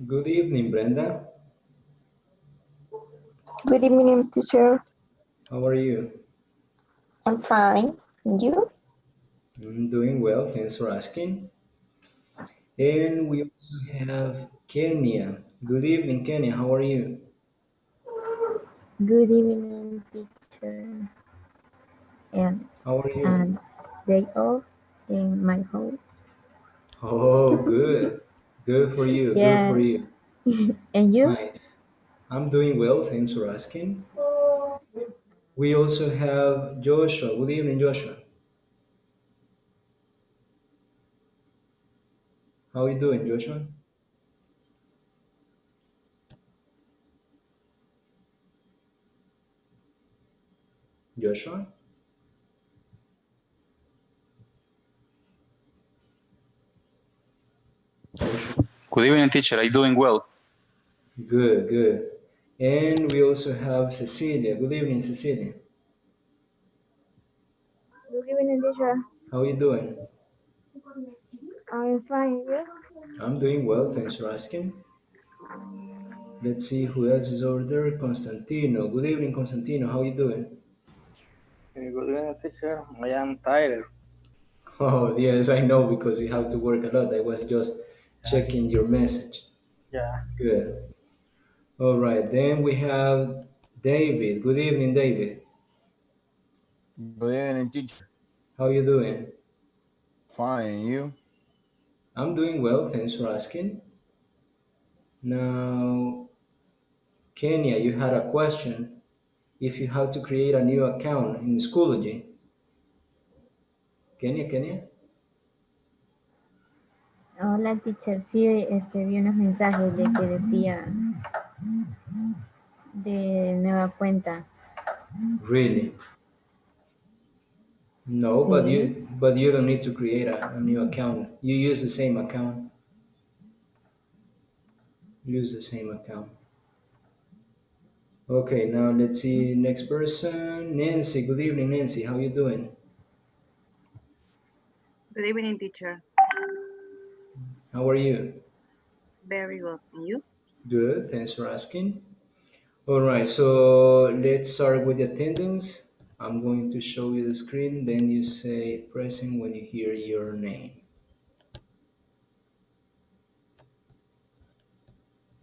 Good evening, Brenda. Good evening, teacher. How are you? I'm fine. And you? I'm doing well, thanks for asking. And we also have Kenya. Good evening, Kenya. How are you? Good evening, teacher. And How are you? and day off in my home. Oh, good. Good for you. Good for Yeah. you. And you? Nice. I'm doing well, thanks for asking. We also have Joshua. Good evening, Joshua. How are you doing, Joshua? Joshua? Joshua? Good evening, teacher. I'm doing well. Good, good. And we also have Cecilia. Good evening, Cecilia. Good evening, teacher. How are you doing? I'm fine. You? I'm doing well, thanks for asking. Let's see who else is over there. Constantino. Good evening, Constantino. How are you doing? Good evening, teacher. I am tired. Oh, yes, I know because you have to work a lot. I was just checking your message. Yeah. Good. All right, then we have David. Good evening, David. Good evening, teacher. How are you doing? Fine, you? I'm doing well, thanks for asking. Now, Kenya, you had a question. If you have to create a new account in Schoology. Kenya? Hola, teacher. Sí, vi unos mensajes de que decía de nueva cuenta. Really? No, but Sí. you don't need to create a new account. You use the same account. Use the same account. Okay, now let's see next person. Nancy, good evening, Nancy. How you doing? Good evening, teacher. How are you? Very good. And you? Good, thanks for asking. All right, so let's start with the attendance. I'm going to show you the screen, then you say present when you hear your name.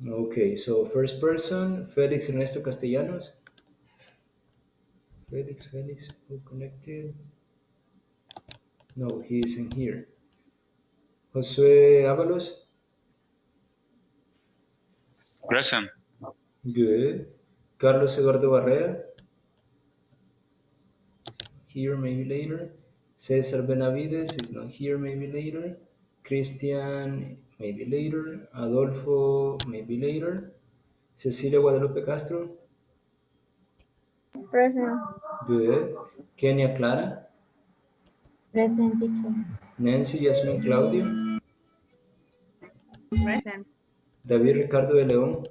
Okay, so first person, Felix Ernesto Castellanos. Felix, who connected? No, he isn't here. Josué Avalos, Present. good. Carlos Eduardo Barrera, here maybe later. Cesar Benavides is not here, maybe later. Christian, maybe later. Adolfo, maybe later. Cecilia Guadalupe Castro, Present. good. Kenia Clara, Present, teacher. Nancy Yasmin Claudio, Present. David Ricardo de León,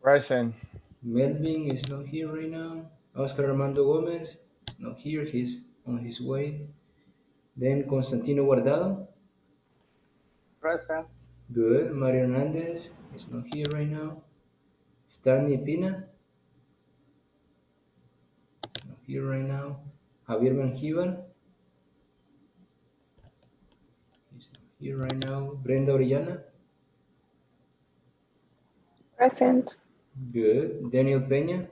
Present. Melvin is not here right now. Oscar Armando Gomez is not here, he's on his way. Then Constantino Guardado, Present. good. Mario Hernandez is not here right now. Stanley Pina is not here right now. Javier Mengíbar is not here right now. Brenda Orellana, Present. good. Daniel Peña,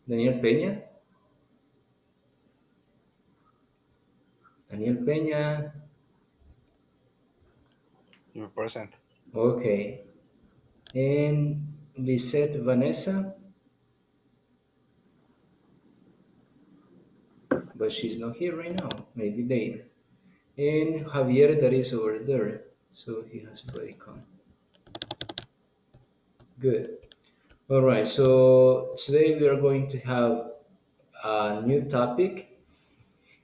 Daniel Peña, Daniel Peña, You're present. okay. And Lisette Vanessa, but she's not here right now, maybe later. And Javier that is over there, so he has already come. Good. All right, so today we are going to have a new topic,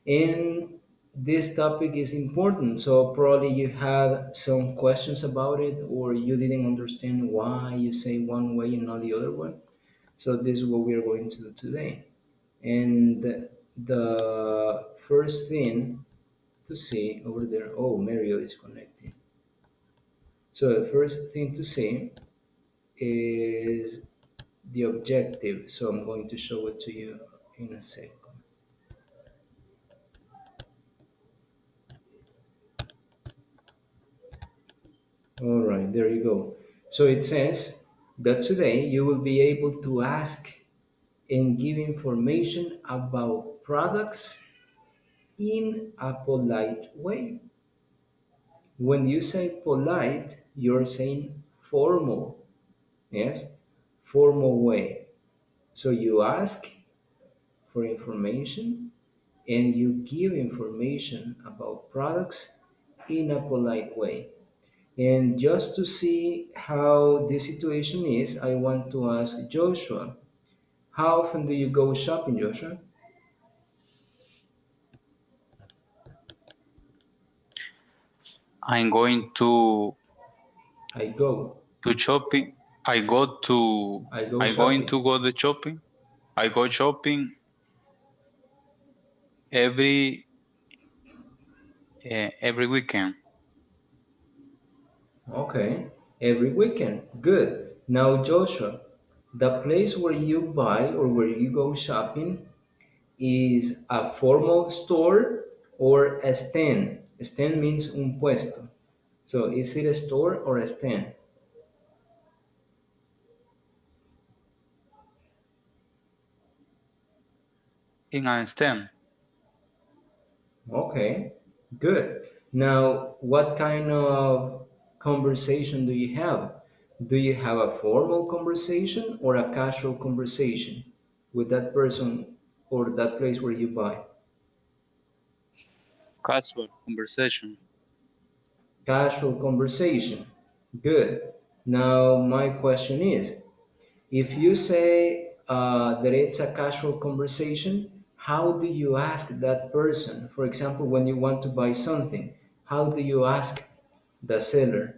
and this topic is important. So probably you had some questions about it, or you didn't understand why you say one way and not the other one. So this is what we are going to do today. And the first thing to see over there. Oh, Mario is connecting. So the first thing to see is the objective. So I'm going to show it to you in a second. All right, there you go. So it says that today you will be able to ask and give information about products in a polite way. When you say polite, you're saying formal. Yes, formal way. So you ask for information and you give information about products in a polite way. And just to see how the situation is, I want to ask Joshua, how often do you go shopping, Joshua? I'm going to I go. shopping. I go to. I go I going shopping. to go to shopping. I go shopping every weekend. Okay. Every weekend. Good. Now, Joshua, the place where you buy or where you go shopping is a formal store or a stand. A stand means un puesto. So, is it a store or a stand? In a stand. Okay, good. Now, what kind of conversation do you have? Do you have a formal conversation or a casual conversation with that person or that place where you buy? Casual conversation. Casual conversation. Good. Now, my question is, if you say that it's a casual conversation, how do you ask that person? For example, when you want to buy something, how do you ask the seller?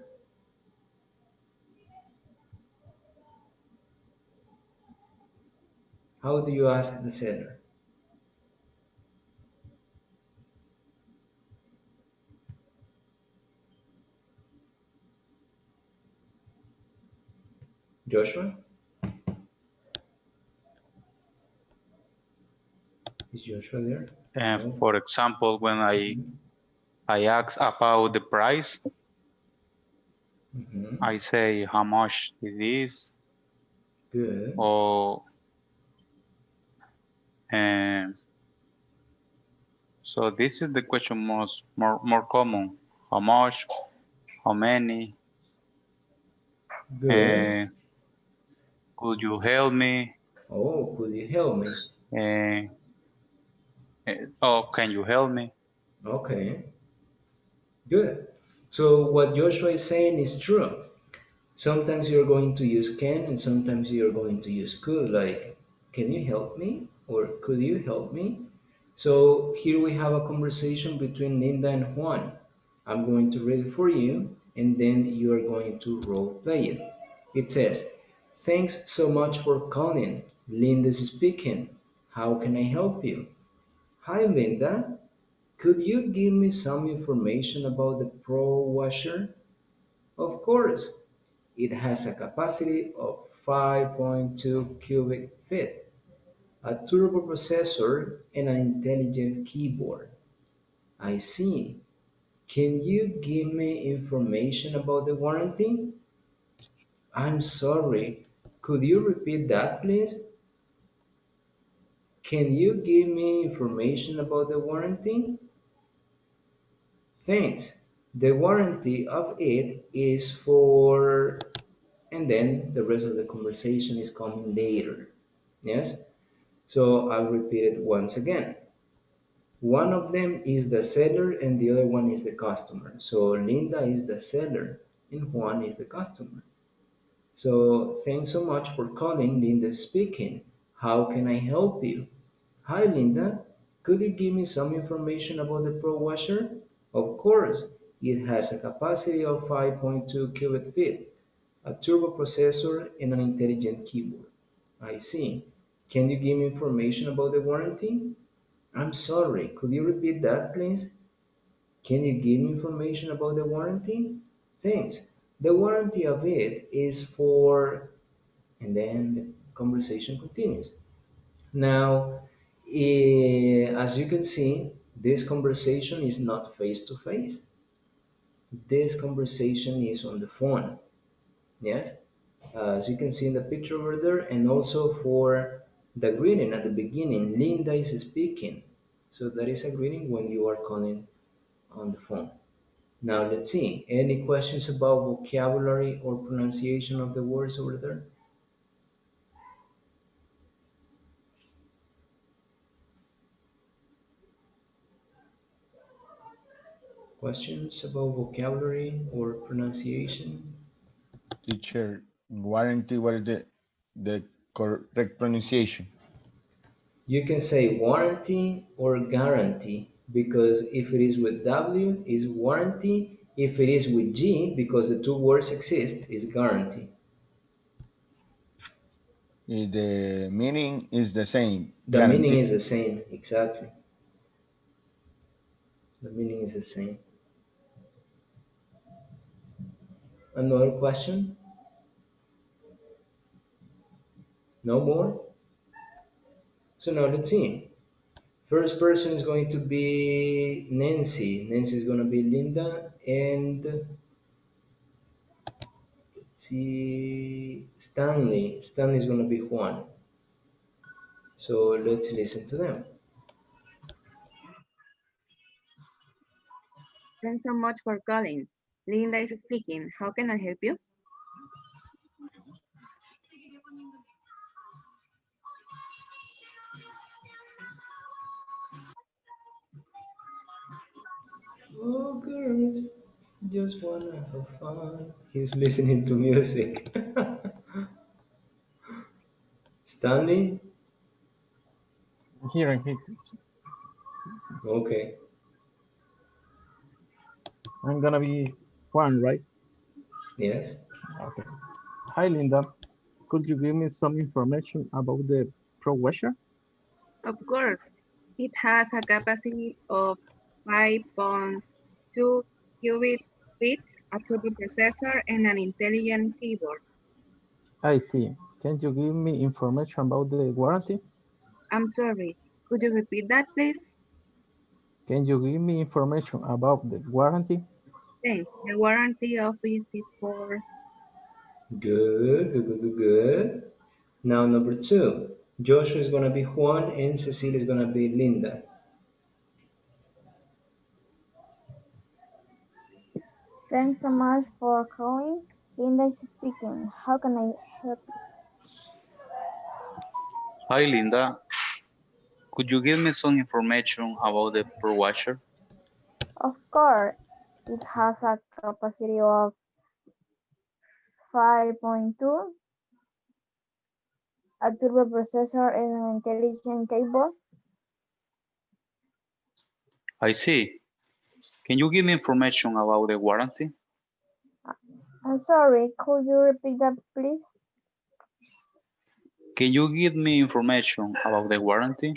How do you ask the seller? Joshua? Is Joshua there? And No. for example, when I ask about the price, Mm-hmm. I say how much it is, Good. or and so this is the question more common. How much? How many? Good. Uh, could you help me? Oh, could you help me? Uh, oh, can you help me? Okay. Good. So what Joshua is saying is true. Sometimes you're going to use can and sometimes you're going to use could, like, can you help me? Or could you help me? So here we have a conversation between Linda and Juan. I'm going to read it for you and then you are going to role play it. It says, thanks so much for calling. Linda is speaking. How can I help you? Hi, Linda. Could you give me some information about the Pro Washer? Of course. It has a capacity of 5.2 cubic feet, a turbo processor, and an intelligent keyboard. I see. Can you give me information about the warranty? I'm sorry. Could you repeat that, please? Can you give me information about the warranty? Thanks. The warranty of it is for, and then the rest of the conversation is coming later. Yes? So I'll repeat it once again. One of them is the seller and the other one is the customer. So Linda is the seller and Juan is the customer. So thanks so much for calling. Linda speaking. How can I help you? Hi Linda, could you give me some information about the Pro Washer? Of course, it has a capacity of 5.2 cubic feet, a turbo processor, and an intelligent keyboard. I see. Can you give me information about the warranty? I'm sorry, could you repeat that, please? Can you give me information about the warranty? Thanks. The warranty of it is for, and then the conversation continues. Now, as you can see, this conversation is not face to face. This conversation is on the phone. Yes, as you can see in the picture over there, and also for the greeting at the beginning, Linda is speaking. So that is a greeting when you are calling on the phone. Now let's see, any questions about vocabulary or pronunciation of the words over there? Questions about vocabulary or pronunciation? Teacher, warranty, what is the correct pronunciation? You can say warranty or guarantee because if it is with W, is warranty. If it is with G, because the two words exist, is guarantee. Is the meaning is the same, The meaning guarantee. is the same, exactly. The meaning is the same. Another question? No more? So now let's see. First person is going to be Nancy. Nancy is going to be Linda. And let's see, Stanley. Stanley is going to be Juan. So let's listen to them. Thanks so much for calling. Linda is speaking. How can I help you? Oh, girls, just wanna have fun. He's listening to music. Stanley? Here, here. Okay. I'm gonna be Juan, right? Yes. Okay. Hi, Linda. Could you give me some information about the Pro Washer? Of course. It has a capacity of 5.2 cubic feet, a triple processor, and an intelligent keyboard. I see. Can you give me information about the warranty? I'm sorry. Could you repeat that, please? Can you give me information about the warranty? Thanks. The warranty of is for Good, good, good, good, good. Now, number two. Joshua is gonna be Juan and Cecilia is gonna be Linda. Thanks so much for calling. Linda is speaking. How can I help you? Hi, Linda. Could you give me some information about the Pro Washer? Of course, it has a capacity of 5.2, a turbo processor, and an intelligent keyboard. I see. Can you give me information about the warranty? I'm sorry, could you repeat that, please? Can you give me information about the warranty?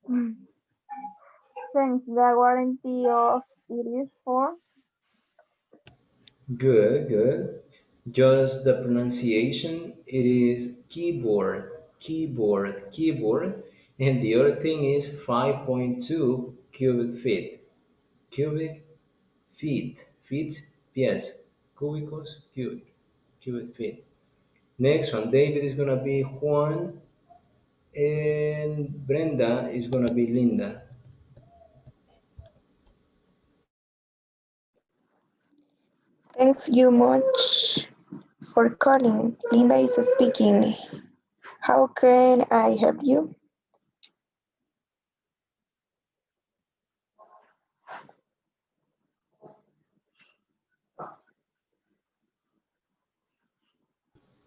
Thanks. The warranty of it is for Good, good. Just the pronunciation, it is keyboard, keyboard, keyboard. And the other thing is 5.2 cubic feet. Cubic feet, feet, pies, cúbicos, cubic feet. Next one, David is gonna be Juan, and Brenda is gonna be Linda. Thanks you much for calling. Linda is speaking. How can I help you?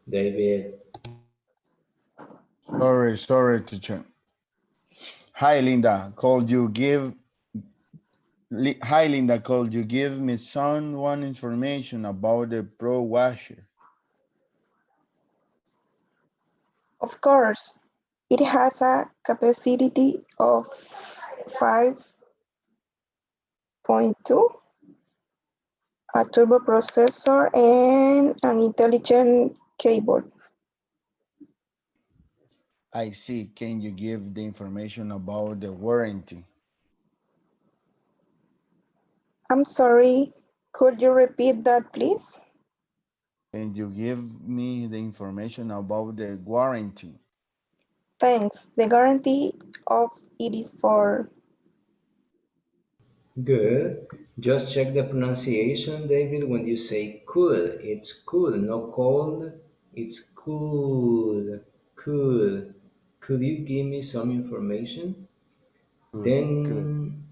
David. Sorry, teacher. Hi, Linda. Hi, Linda. Could you give me someone information about the Pro Washer? Of course, it has a capacity of 5.2, a turbo processor, and an intelligent keyboard. I see. Can you give the information about the warranty? I'm sorry, could you repeat that, please? Can you give me the information about the warranty? Thanks. The guarantee of it is for Good. Just check the pronunciation, David, when you say cool. It's cool, no cold. It's cool. Cool. Could you give me some information? Good. Then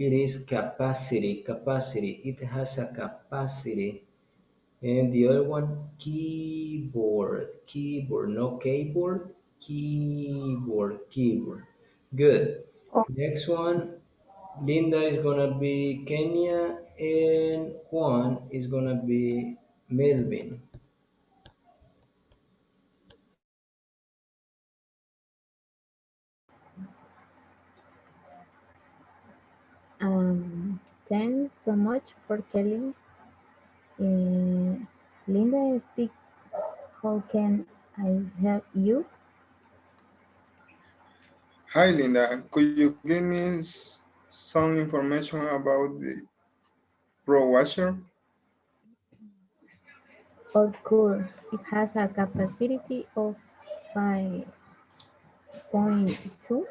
it is capacity. Capacity. It has a capacity. And the other one, keyboard. Keyboard, no keyboard. Keyboard. Keyboard. Good. oh, Next one, Linda is gonna be Kenya, and Juan is gonna be Melvin. Thanks so much for calling. Linda speak. How can I help you? Hi Linda, could you give me some information about the Pro Washer? Of course, it has a capacity of 5.2.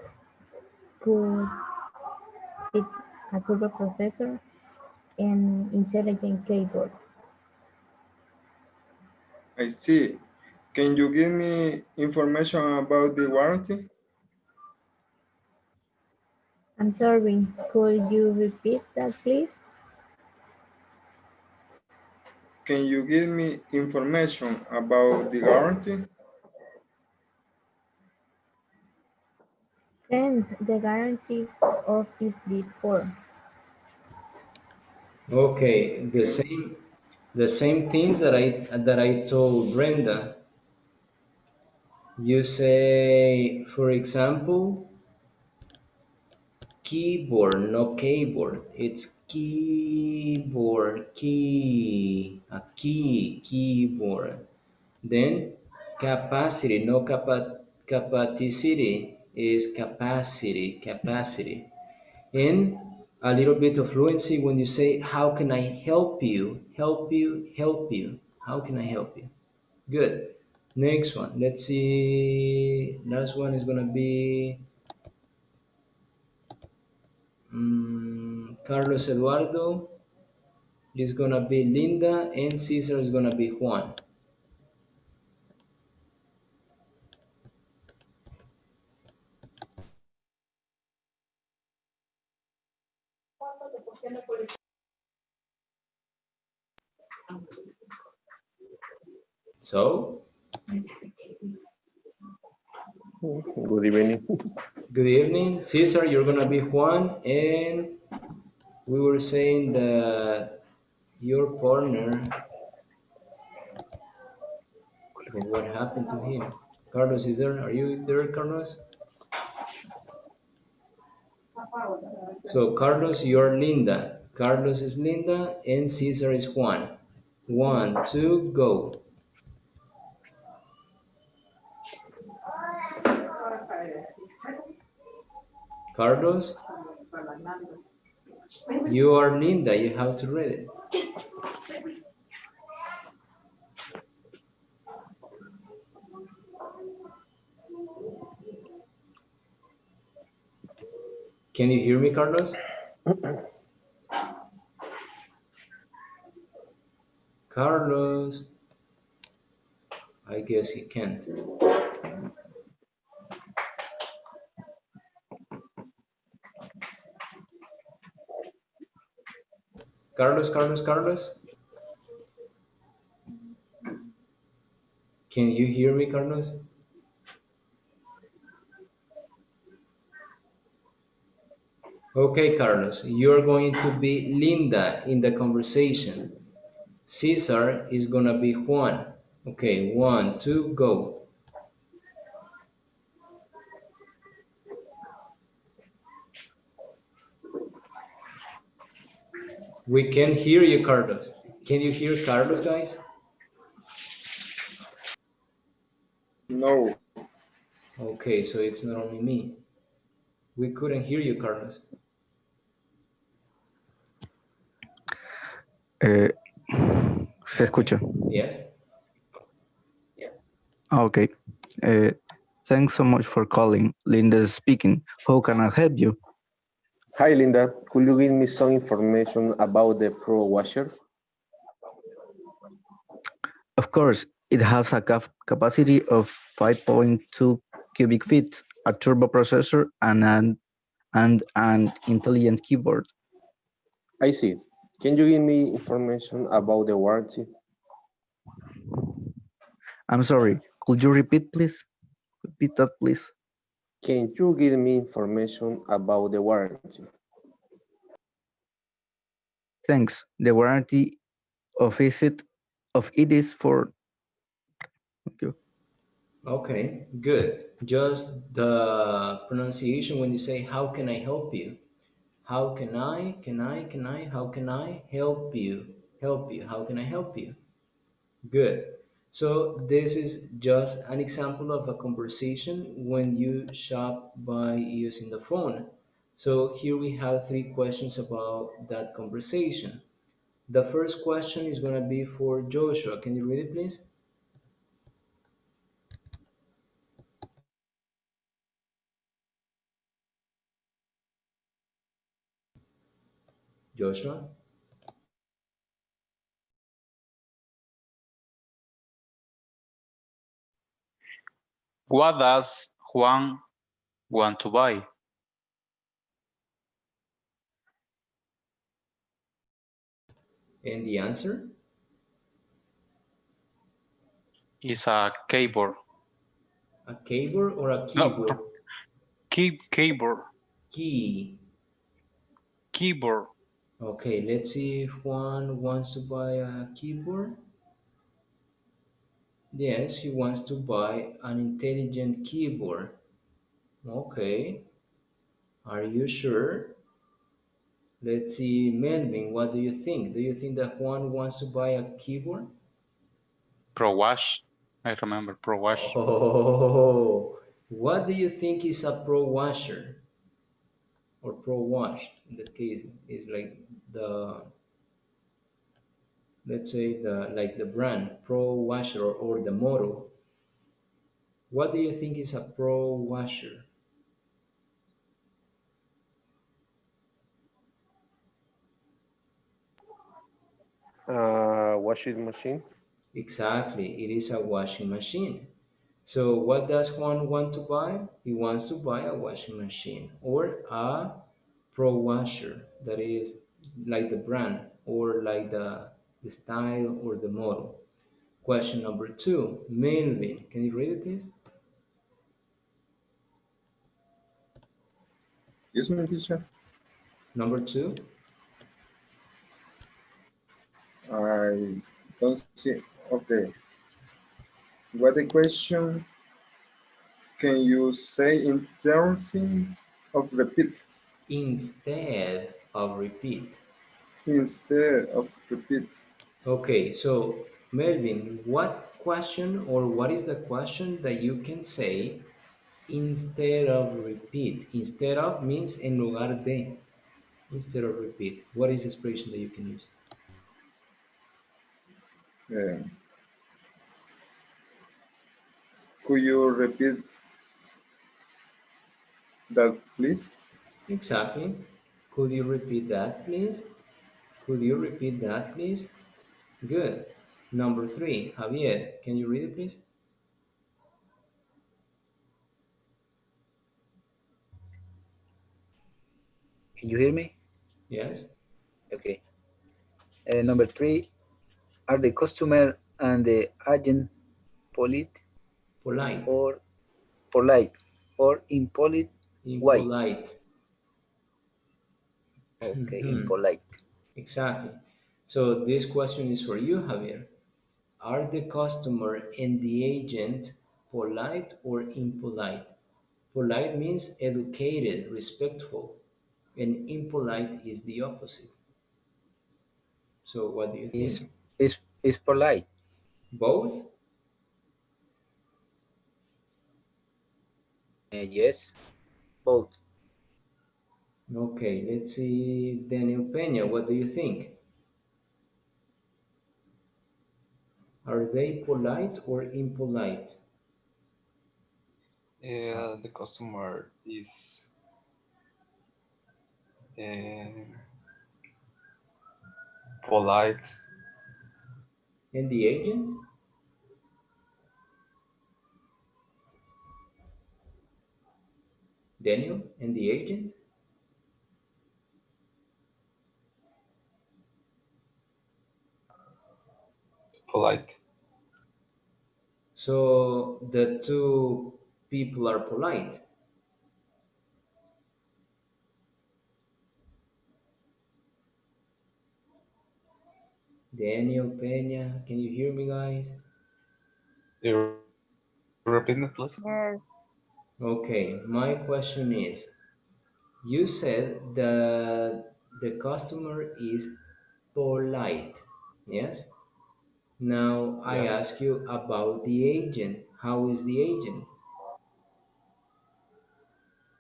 Could it a turbo processor and intelligent keyboard. I see. Can you give me information about the warranty? I'm sorry, could you repeat that, please? Can you give me information about the warranty? Thanks, the guarantee of is the for. Okay, Okay. the same things that I told Brenda. You say, for example, keyboard, no keyboard. It's keyboard, a keyboard. Then capacity, no capacity is capacity. And a little bit of fluency when you say, how can I help you? Help you, help you. How can I help you? Good. Next one. Let's see. Last one is going to be Carlos Eduardo is going to be Linda, and Cesar is going to be Juan. So, Good evening. good evening. Cesar, you're going to be Juan, and we were saying that your partner, well, what happened to him? Carlos is there. Are you there, Carlos? So, Carlos, you're Linda. Carlos is Linda, and Cesar is Juan. One, two, go. Carlos, you are Linda. You have to read it. Can you hear me, Carlos? Carlos, I guess he can't. Carlos. Can you hear me, Carlos? Okay, Carlos, you're going to be Linda in the conversation. Cesar is gonna be Juan. Okay, one, two, go. We can hear you, Carlos. Can you hear Carlos, guys? No. Okay, so it's not only me. We couldn't hear you, Carlos. Eh, ¿Se escucha? Yes? Okay. Uh, Thanks so much for calling. Linda speaking. How can I help you? Hi, Linda. Could you give me some information about the Pro Washer? Of course, it has a capacity of 5.2 cubic feet, a turbo processor, and an intelligent keyboard. I see. Can you give me information about the warranty? I'm sorry, could you repeat, please? Repeat that, please. Can you give me information about the warranty? Thanks. The warranty of it is for. Thank you. Okay, good. Just the pronunciation when you say, how can I help you? How can I, how can I help you? Help you. How can I help you? Good. So this is just an example of a conversation when you shop by using the phone. So here we have three questions about that conversation. The first question is going to be for Joshua. Can you read it, please? Joshua? What does Juan want to buy? And the answer? Is a keyboard. A keyboard or a No, keyboard? keyboard. Key. Keyboard. Okay, let's see if Juan wants to buy a keyboard. Yes, he wants to buy an intelligent keyboard. Okay, are you sure? Let's see, Melvin, what do you think? Do you think that Juan wants to buy a keyboard? Pro Wash. I remember Pro Wash. Oh, what do you think is a pro washer or pro wash? In that case, is like the, let's say, the like the brand pro washer, or the model. What do you think is a pro washer? Washing machine? Exactly, it is a washing machine. So what does Juan want to buy? He wants to buy a washing machine or a pro washer, that is like the brand or like the style or the model. Question number two, Melvin, can you read it, please? Excuse me, teacher. Number two. I don't see. Okay. What the question can you say in terms of repeat Instead of repeat. instead of repeat? Okay, so Melvin, what question or what is the question that you can say instead of repeat? Instead of means en lugar de. Instead of repeat. What is the expression that you can use? Uh, could you repeat that, please? Exactly. Could you repeat that, please? Could you repeat that, please? Good. Number three, Javier, can you read it, please? Can you hear me? Yes. Okay. Number three, are the customer and the agent polite Polite. or polite or impolite? Why? Impolite. Okay, Mhm. impolite. Exactly. So this question is for you, Javier. Are the customer and the agent polite or impolite? Polite means educated, respectful, and impolite is the opposite. So what do you is think? is polite. Both? Yes, both. Okay, let's see. Daniel Peña, what do you think? Are they polite or impolite? The customer is uh, polite. And the agent? Daniel and the agent? Polite. So the two people are polite. Daniel Peña, can you hear me, guys? You repeat me, please? Yes. Okay, my question is, you said that the customer is polite, yes? Now I Yes. ask you about the agent. How is the agent?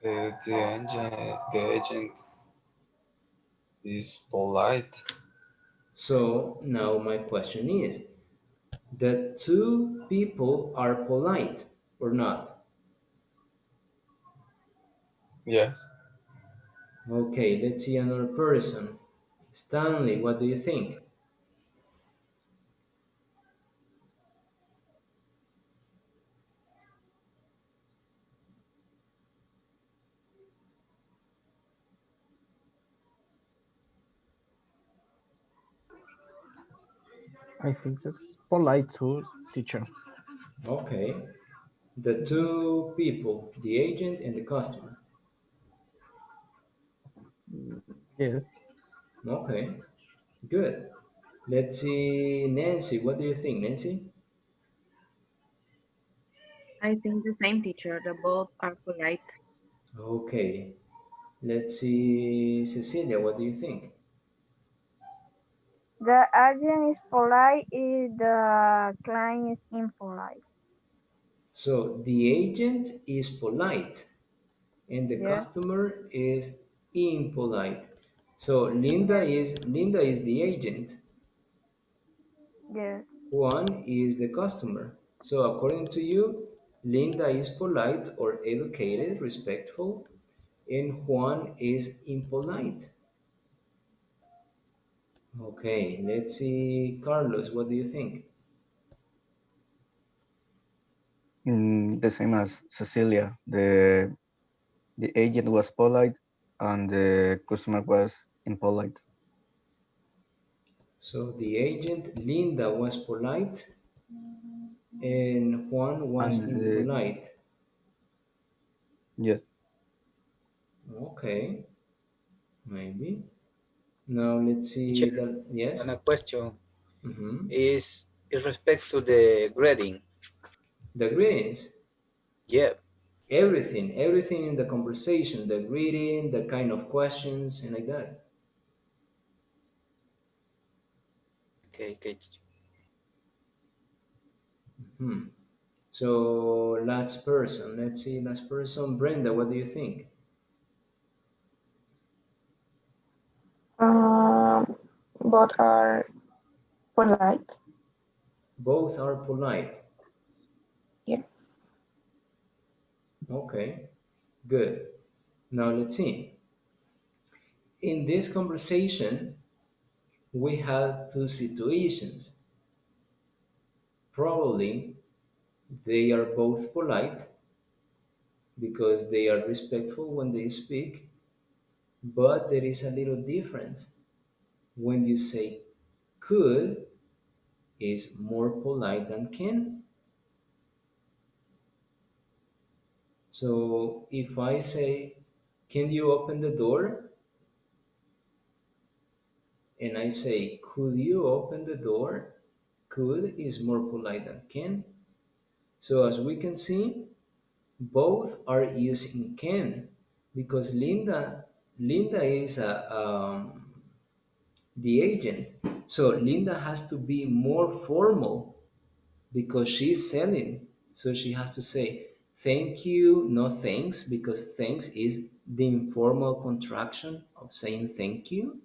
The agent is polite. So now my question is, the two people are polite or not? Yes. Okay, let's see another person. Stanley, what do you think? I think that's polite too, teacher. Okay, the two people, the agent and the customer. Yes. Okay, good. Let's see, Nancy, what do you think, Nancy? I think the same teacher. The both are polite. Okay, let's see, Cecilia, what do you think? The agent is polite if the client is impolite. So the agent is polite and the Yes, customer is impolite. So Linda yes, is Linda is the agent, yes, Juan is the customer. So according to you, Linda is polite or educated, respectful, and Juan is impolite. Okay, let's see, Carlos, what do you think? The same as Cecilia. The agent was polite and the customer was impolite. So the agent, Linda, was polite and Juan was And impolite. yes, Okay, maybe. Now let's see Teacher, the yes. and a question Mm-hmm. is respect to the grading. The greetings, Yeah. everything in the conversation, the greeting, the kind of questions, and like that. Okay, okay, teacher. Hmm. So last person, let's see, last person, Brenda, what do you think? Um, both are polite. Both are polite. Yes. Okay, good. Now let's see. In this conversation, we had two situations. Probably they are both polite because they are respectful when they speak, but there is a little difference. When you say could is more polite than can. So if I say, can you open the door? And I say, could you open the door? Could is more polite than can. So as we can see, both are using can because Linda is a the agent. So Linda has to be more formal because she's selling. So she has to say, thank you, no thanks, because thanks is the informal contraction of saying thank you.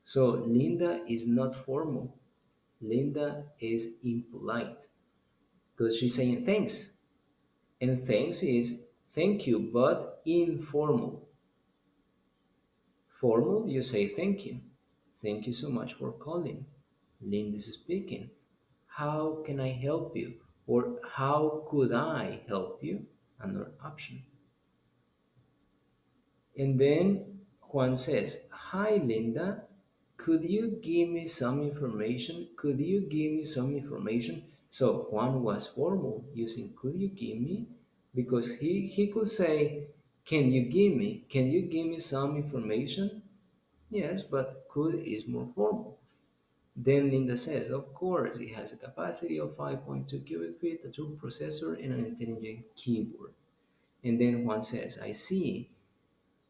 So Linda is not formal. Linda is impolite because she's saying thanks. And thanks is thank you, but informal. Formal, you say thank you. Thank you so much for calling. Linda is speaking. How can I help you? Or how could I help you? Another option. And then Juan says, hi Linda, could you give me some information? Could you give me some information? So Juan was formal using could you give me? Because he could say, can you give me? Can you give me some information? Yes, but could is more formal. Then Linda says, of course, it has a capacity of 5.2 cubic feet, a true processor, and an intelligent keyboard. And then Juan says, I see.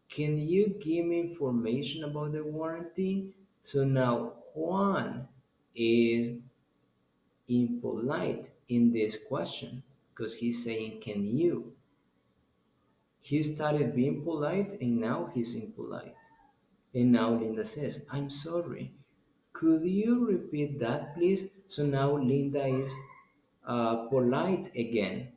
Can you give me information about the warranty? So now Juan is impolite in this question because he's saying, can you? He started being polite and now he's impolite. And now Linda says, I'm sorry. Could you repeat that, please? So now Linda is polite again.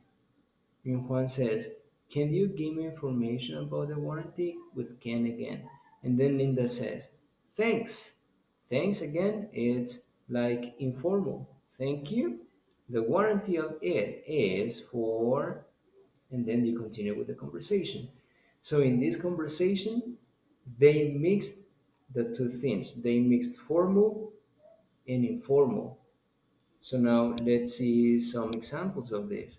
And Juan says, can you give me information about the warranty? With Ken again. And then Linda says, thanks. Thanks again. It's like informal. Thank you. The warranty of it is for, and then you continue with the conversation. So in this conversation, they mixed the two things. They mixed formal and informal. So now let's see some examples of this.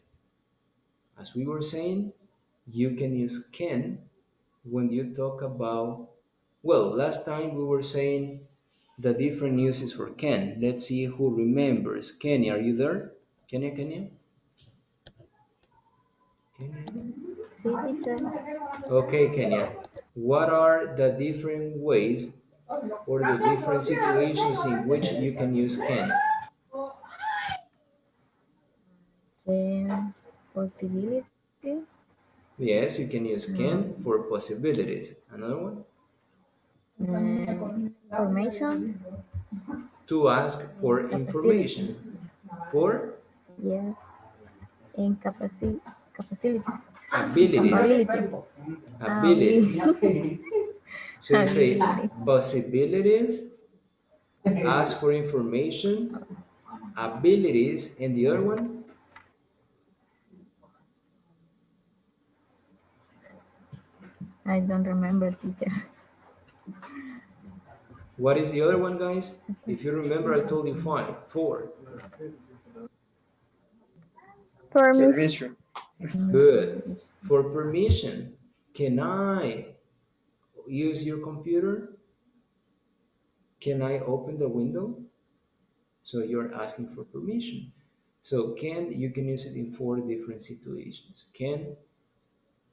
As we were saying, you can use can when you talk about, well, last time we were saying the different uses for can. Let's see who remembers. Kenny, are you there? Kenya, Kenya? Kenya? Sí, teacher. Okay, Kenya. What are the different ways or the different situations in which you can use can? Can possibility. Yes, you can use can for possibilities. Another one? Information. To ask for Capacity. information. For Yes. And capacity. abilities. Ability. Abilities. Ability. So you say Ability. possibilities, ask for information, abilities, and the other one? I don't remember, teacher. What is the other one, guys? If you remember, I told you five, four. Permission. Permission. Good. For permission, can I use your computer? Can I open the window? So you're asking for permission. So can, you can use it in four different situations. Can,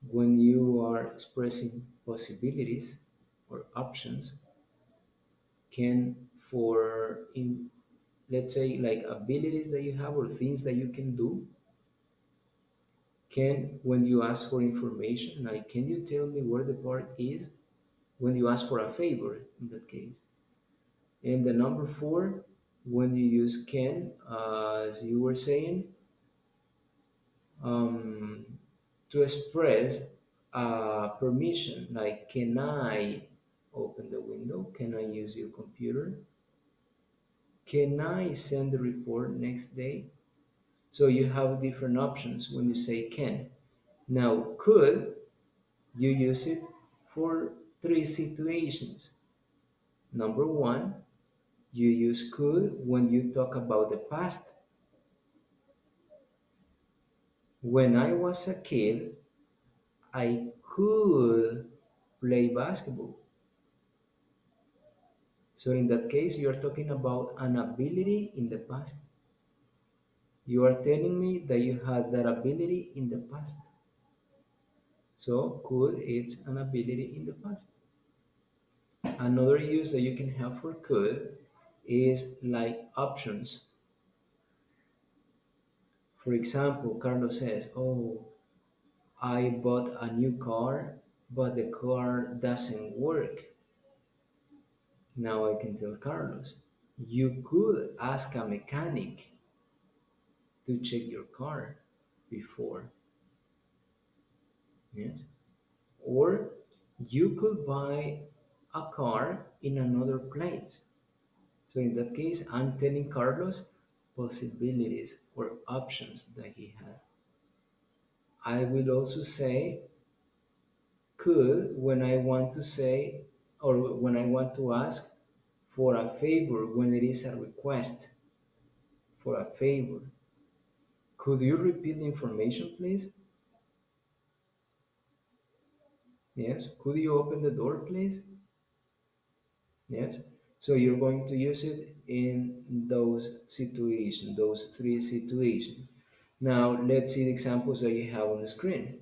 when you are expressing possibilities or options. Can, for in, let's say, like abilities that you have or things that you can do. Can, when you ask for information, like can you tell me where the part is, when you ask for a favor in that case. And the number four, when you use can, as you were saying, um, to express permission, like can I open the window, can I use your computer, can I send the report next day. So you have different options when you say can. Now could, you use it for three situations. Number one, you use could when you talk about the past. When I was a kid, I could play basketball. So in that case, you are talking about an ability in the past. You are telling me that you had that ability in the past. So could, it's an ability in the past. Another use that you can have for could is like options. For example, Carlos says, "Oh, I bought a new car, but the car doesn't work." Now I can tell Carlos, "You could ask a mechanic to check your car before." Yes. Or you could buy a car in another place. So in that case, I'm telling Carlos possibilities or options that he had. I will also say could when I want to say or when I want to ask for a favor when it is a request for a favor. Could you repeat the information, please? Yes. Could you open the door, please? Yes. So you're going to use it in those situations, those three situations. Now let's see the examples that you have on the screen.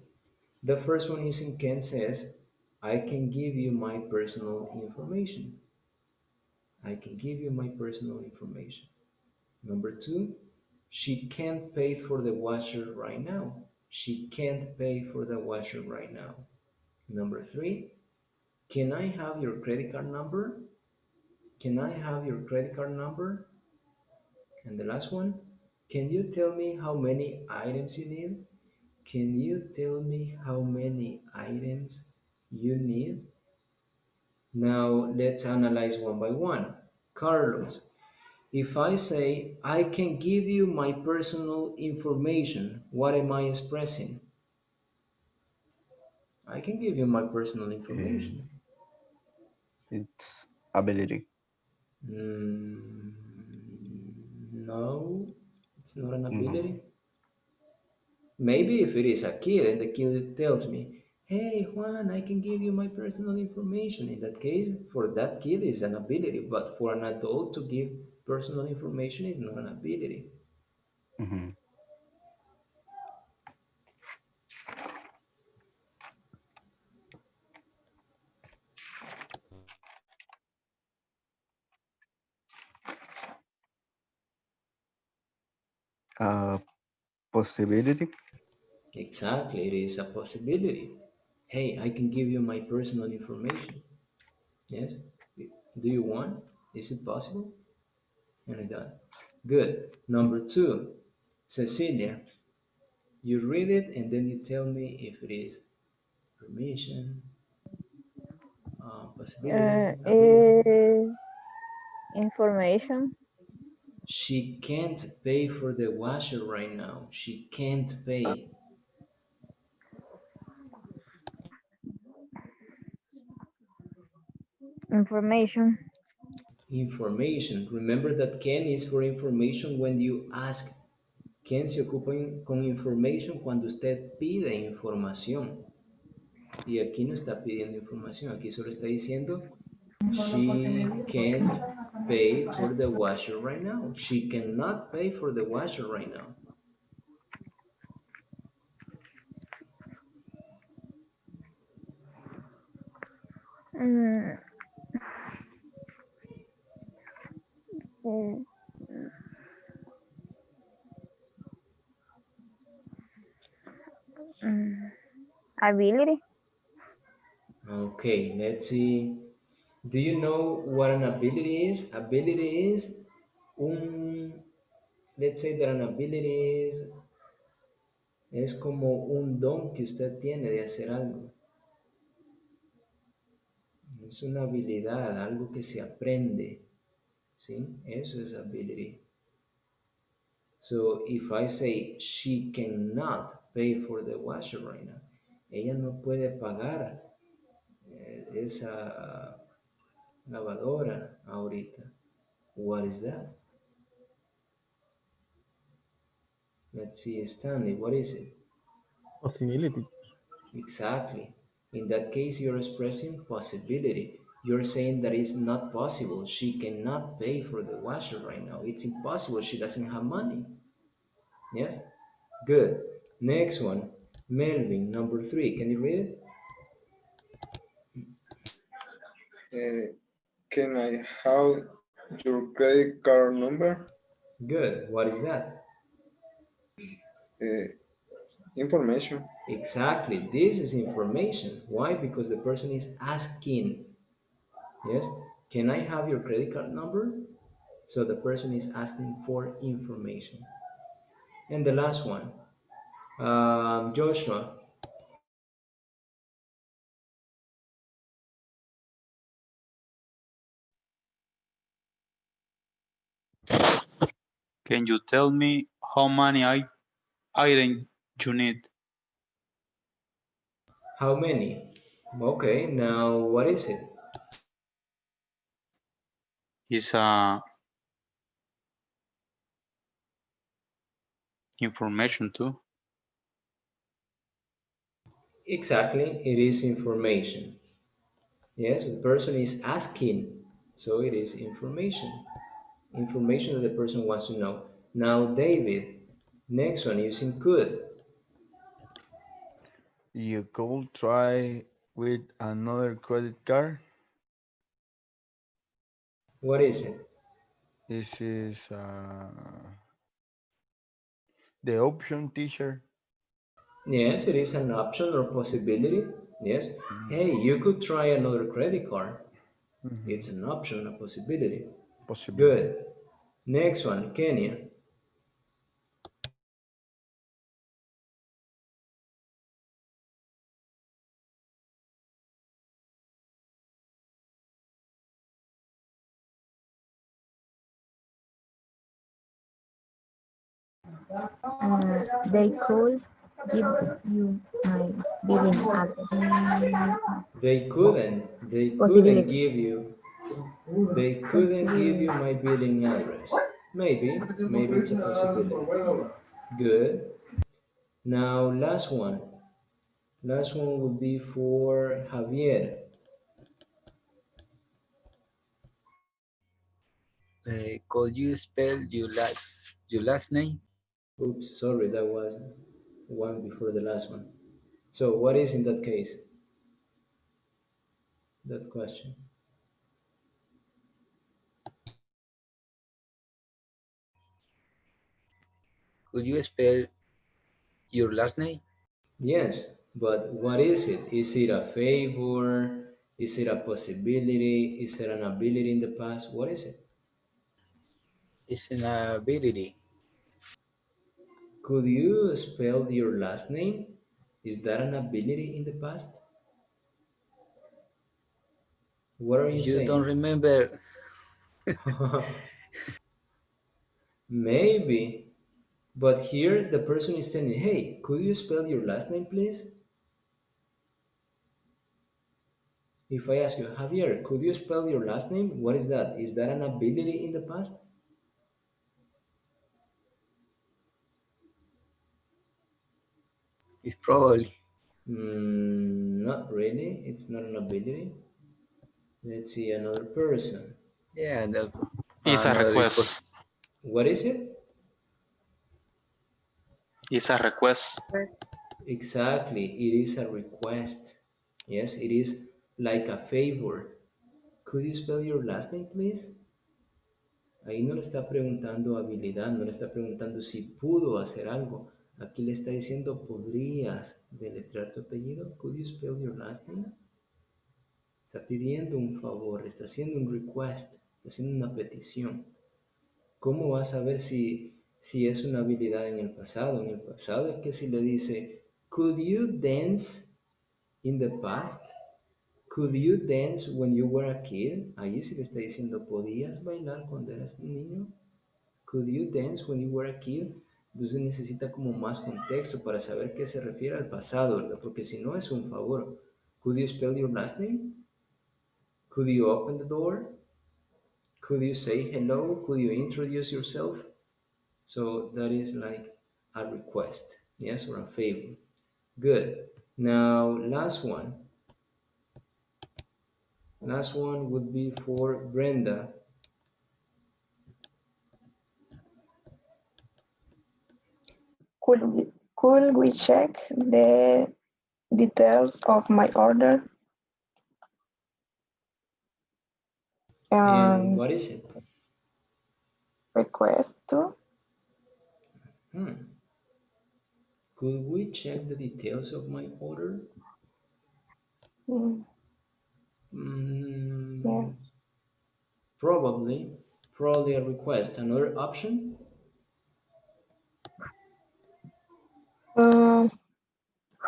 The first one is in Ken says, "I can give you my personal information." I can give you my personal information. Number two, "She can't pay for the washer right now." She can't pay for the washer right now. Number three, "Can I have your credit card number?" Can I have your credit card number? And the last one, "Can you tell me how many items you need?" Can you tell me how many items you need? Now let's analyze one by one. Carlos, if I say I can give you my personal information, what am I expressing? I can give you my personal Um, information. it's ability. No, it's not an No. ability. Maybe if it is a kid and the kid tells me, "Hey Juan, I can give you my personal information." In that case, for that kid is an ability, but for an adult to give personal information is not an ability. Mm-hmm. Uh, possibility. Exactly, it is a possibility. "Hey, I can give you my personal information." Yes? Do you want? Is it possible? And I done. Good. Number two, Cecilia, you read it and then you tell me if it is permission, possibility, ability. Is information. She can't pay for the washer right now. She can't pay. Information. Information. Remember that can is for information when you ask. Can se ocupa con information cuando usted pide información. Y aquí no está pidiendo información. Aquí solo está diciendo she can't pay for the washer right now. She cannot pay for the washer right now. Mm, mm, mm. Ability. Okay, let's see. Do you know what an ability is? Ability is un, let's say that an ability es como un don que usted tiene de hacer algo. Es una habilidad, algo que se aprende. ¿Sí? Eso es ability. So if I say she cannot pay for the washer right now, ella no puede pagar esa lavadora ahorita. What is that? Let's see, Stanley, what is it? Possibility. Exactly. In that case, you're expressing possibility. You're saying that it's not possible. She cannot pay for the washer right now. It's impossible. She doesn't have money. Yes? Good. Next one. Melvin, number three. Can you read it? Can I have your credit card number? Good. What is that? Uh, Information. Exactly. This is information. Why? Because the person is asking. Yes. Can I have your credit card number? So the person is asking for information. And the last one, Joshua, Can you tell me how many items you need? how many? Okay, now what is it? Is information too. Exactly, it is information. Yes, the person is asking, so it is information. Information that the person wants to know. Now, David, next one using could. You could try with another credit card. What is it? This is the option, teacher. Yes, it is an option or possibility. Yes. Hey, Mhm. you could try another credit card. It's Mhm. an option, a possibility. Possibility. Good. Next one, Kenya. They could give you my billing address. They couldn't Possibility. give you they couldn't give Possibility. you my billing address. Maybe it's a possibility. Good. Now last one would be for Javier. Could you spell your last name? Oops, sorry, that was one before the last one. So what is in that case, that question? Could you spell your last name? Yes, but what is it? Is it a favor? Is it a possibility? Is it an ability in the past? What is it? It's an ability. Could you spell your last name? Is that an ability in the past? What are you If you don't saying? remember, Maybe, but here the person is saying, hey, could you spell your last name, please? If I ask you, Javier, could you spell your last name? What is that? Is that an ability in the past? it's probably. Not really. It's not an ability. Let's see another person. Yeah, It's a another is request. What is it? It's a request. Exactly. It is a request. Yes, it is like a favor. Could you spell your last name, please? Ahí no le está preguntando habilidad, no le está preguntando si pudo hacer algo. Aquí le está diciendo, ¿podrías deletrear tu apellido? Could you spell your last name? Está pidiendo un favor, está haciendo un request, está haciendo una petición. ¿Cómo vas a saber si es una habilidad en el pasado? En el pasado es que si le dice, could you dance in the past? Could you dance when you were a kid? Ahí sí le está diciendo, ¿podías bailar cuando eras un niño? Could you dance when you were a kid? Entonces necesita como más contexto para saber qué se refiere al pasado, ¿verdad? Porque si no es un favor. Could you spell your last name? Could you open the door? Could you say hello? Could you introduce yourself? So that is like a request, yes, or a favor. Good. Now, last one. Last one would be for Brenda. Could we check the details of my order? What is it? Request to. Could we check the details of my order? Yeah. Probably a request. Another option?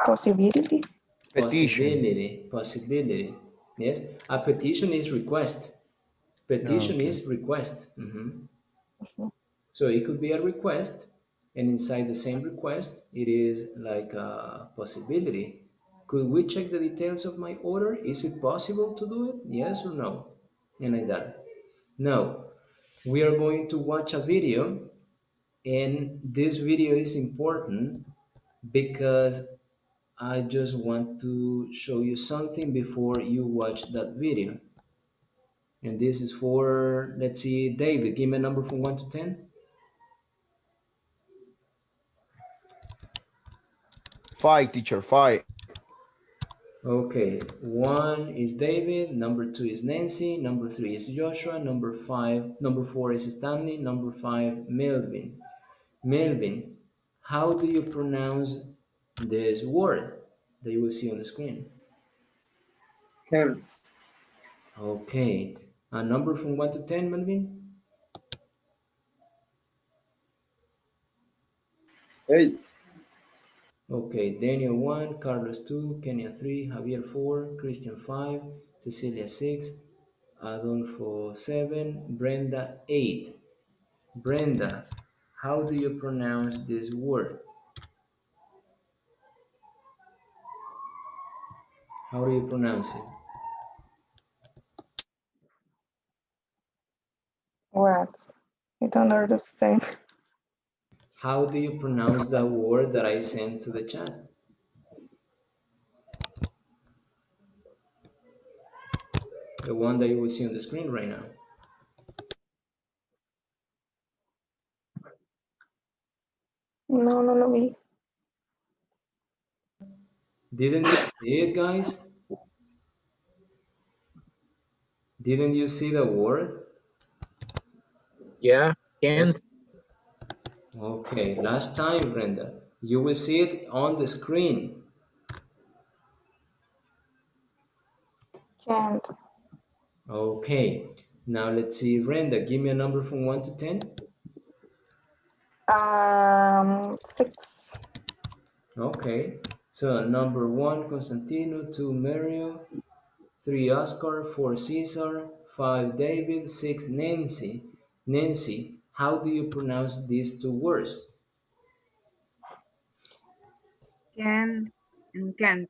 Possibility. Petition. Possibility. Yes, a petition is request. Petition Okay. is request. So it could be a request, and inside the same request, it is like a possibility. Could we check the details of my order? Is it possible to do it? Yes or no? And like that. Now, we are going to watch a video, and this video is important because I just want to show you something before you watch that video. And this is for, let's see, David, give me a number from 1 to 10. 5, teacher, 5. Okay, 1 is David, number 2 is Nancy, number 3 is Joshua, number 4 is Stanley, number 5, Melvin. Melvin, how do you pronounce this word that you will see on the screen? Can't. Okay, a number from 1 to 10, Melvin? 8. Okay, Daniel 1, Carlos 2, Kenya 3, Javier 4, Christian 5, Cecilia 6, Adolfo 7, Brenda 8. Brenda, how do you pronounce this word? How do you pronounce it? What? I don't understand. How do you pronounce the word that I sent to the chat? The one that you will see on the screen right now. No, no lo vi. Didn't you see it, guys? Didn't you see the word? Yeah, can't. Okay, last time, Brenda. You will see it on the screen. Can't. Okay, now let's see, Brenda, give me a number from 1 to 10. 6. Okay, so number 1, Constantino, 2, Mario, 3, Oscar, 4, Caesar, 5, David, 6, Nancy. Nancy, how do you pronounce these two words? Can and can't.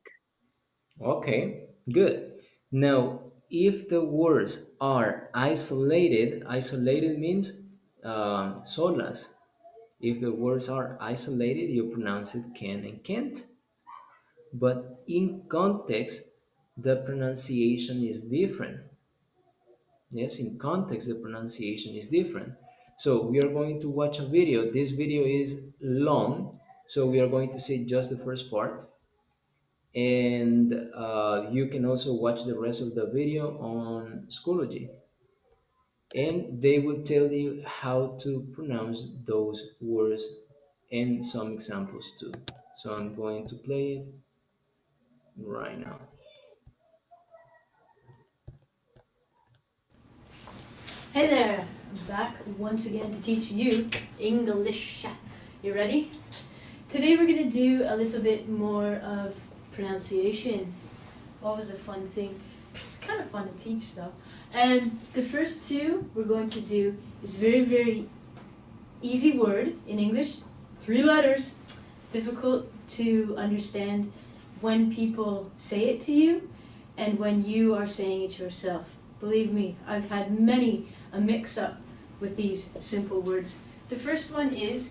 Okay, good. Now, if the words are isolated, isolated means solas. If the words are isolated, you pronounce it can and can't. But in context, the pronunciation is different. Yes, in context, the pronunciation is different. So we are going to watch a video. This video is long, so we are going to see just the first part. And you can also watch the rest of the video on Schoology. And they will tell you how to pronounce those words and some examples too. So I'm going to play it right now. Hey there, I'm back once again to teach you English. You ready? Today we're going to do a little bit more of pronunciation. Always a fun thing. It's kind of fun to teach though. And the first two we're going to do is very, very easy word in English. 3 letters. Difficult to understand when people say it to you and when you are saying it yourself. Believe me, I've had many a mix-up with these simple words. The first one is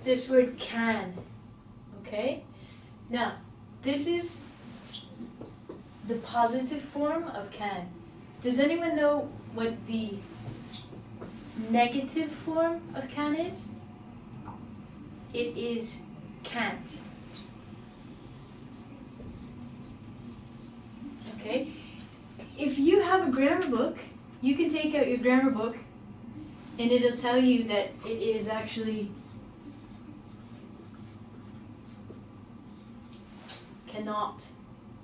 this word can, okay? Now, this is the positive form of can. Does anyone know what the negative form of can is? It is can't. Okay? if you have a grammar book, you can take out your grammar book and it'll tell you that it is actually cannot,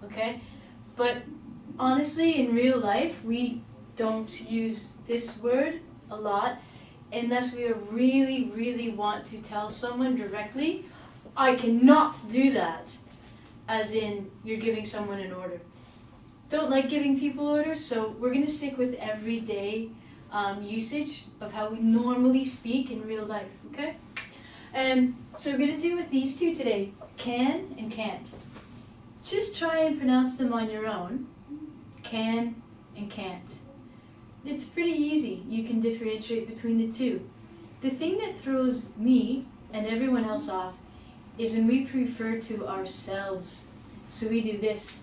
okay? But honestly, in real life, we don't use this word a lot unless we really, really want to tell someone directly, I cannot do that, as in you're giving someone an order. Don't like giving people orders, so we're going to stick with everyday usage of how we normally speak in real life, okay? So we're going to do with these two today, can and can't. Just try and pronounce them on your own, can and can't. It's pretty easy. You can differentiate between the two. The thing that throws me and everyone else off is when we refer to ourselves. So we do this.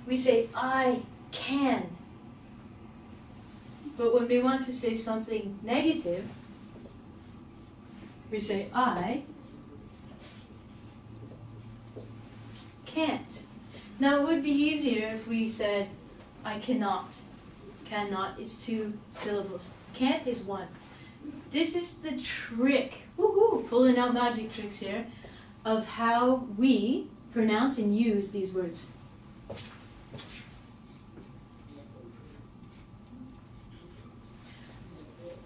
We say, I can. But when we want to say something negative, we say, I can't. Now it would be easier if we said, I cannot. Cannot is 2 syllables. Can't is 1. This is the trick, woohoo, pulling out magic tricks here, of how we pronounce and use these words.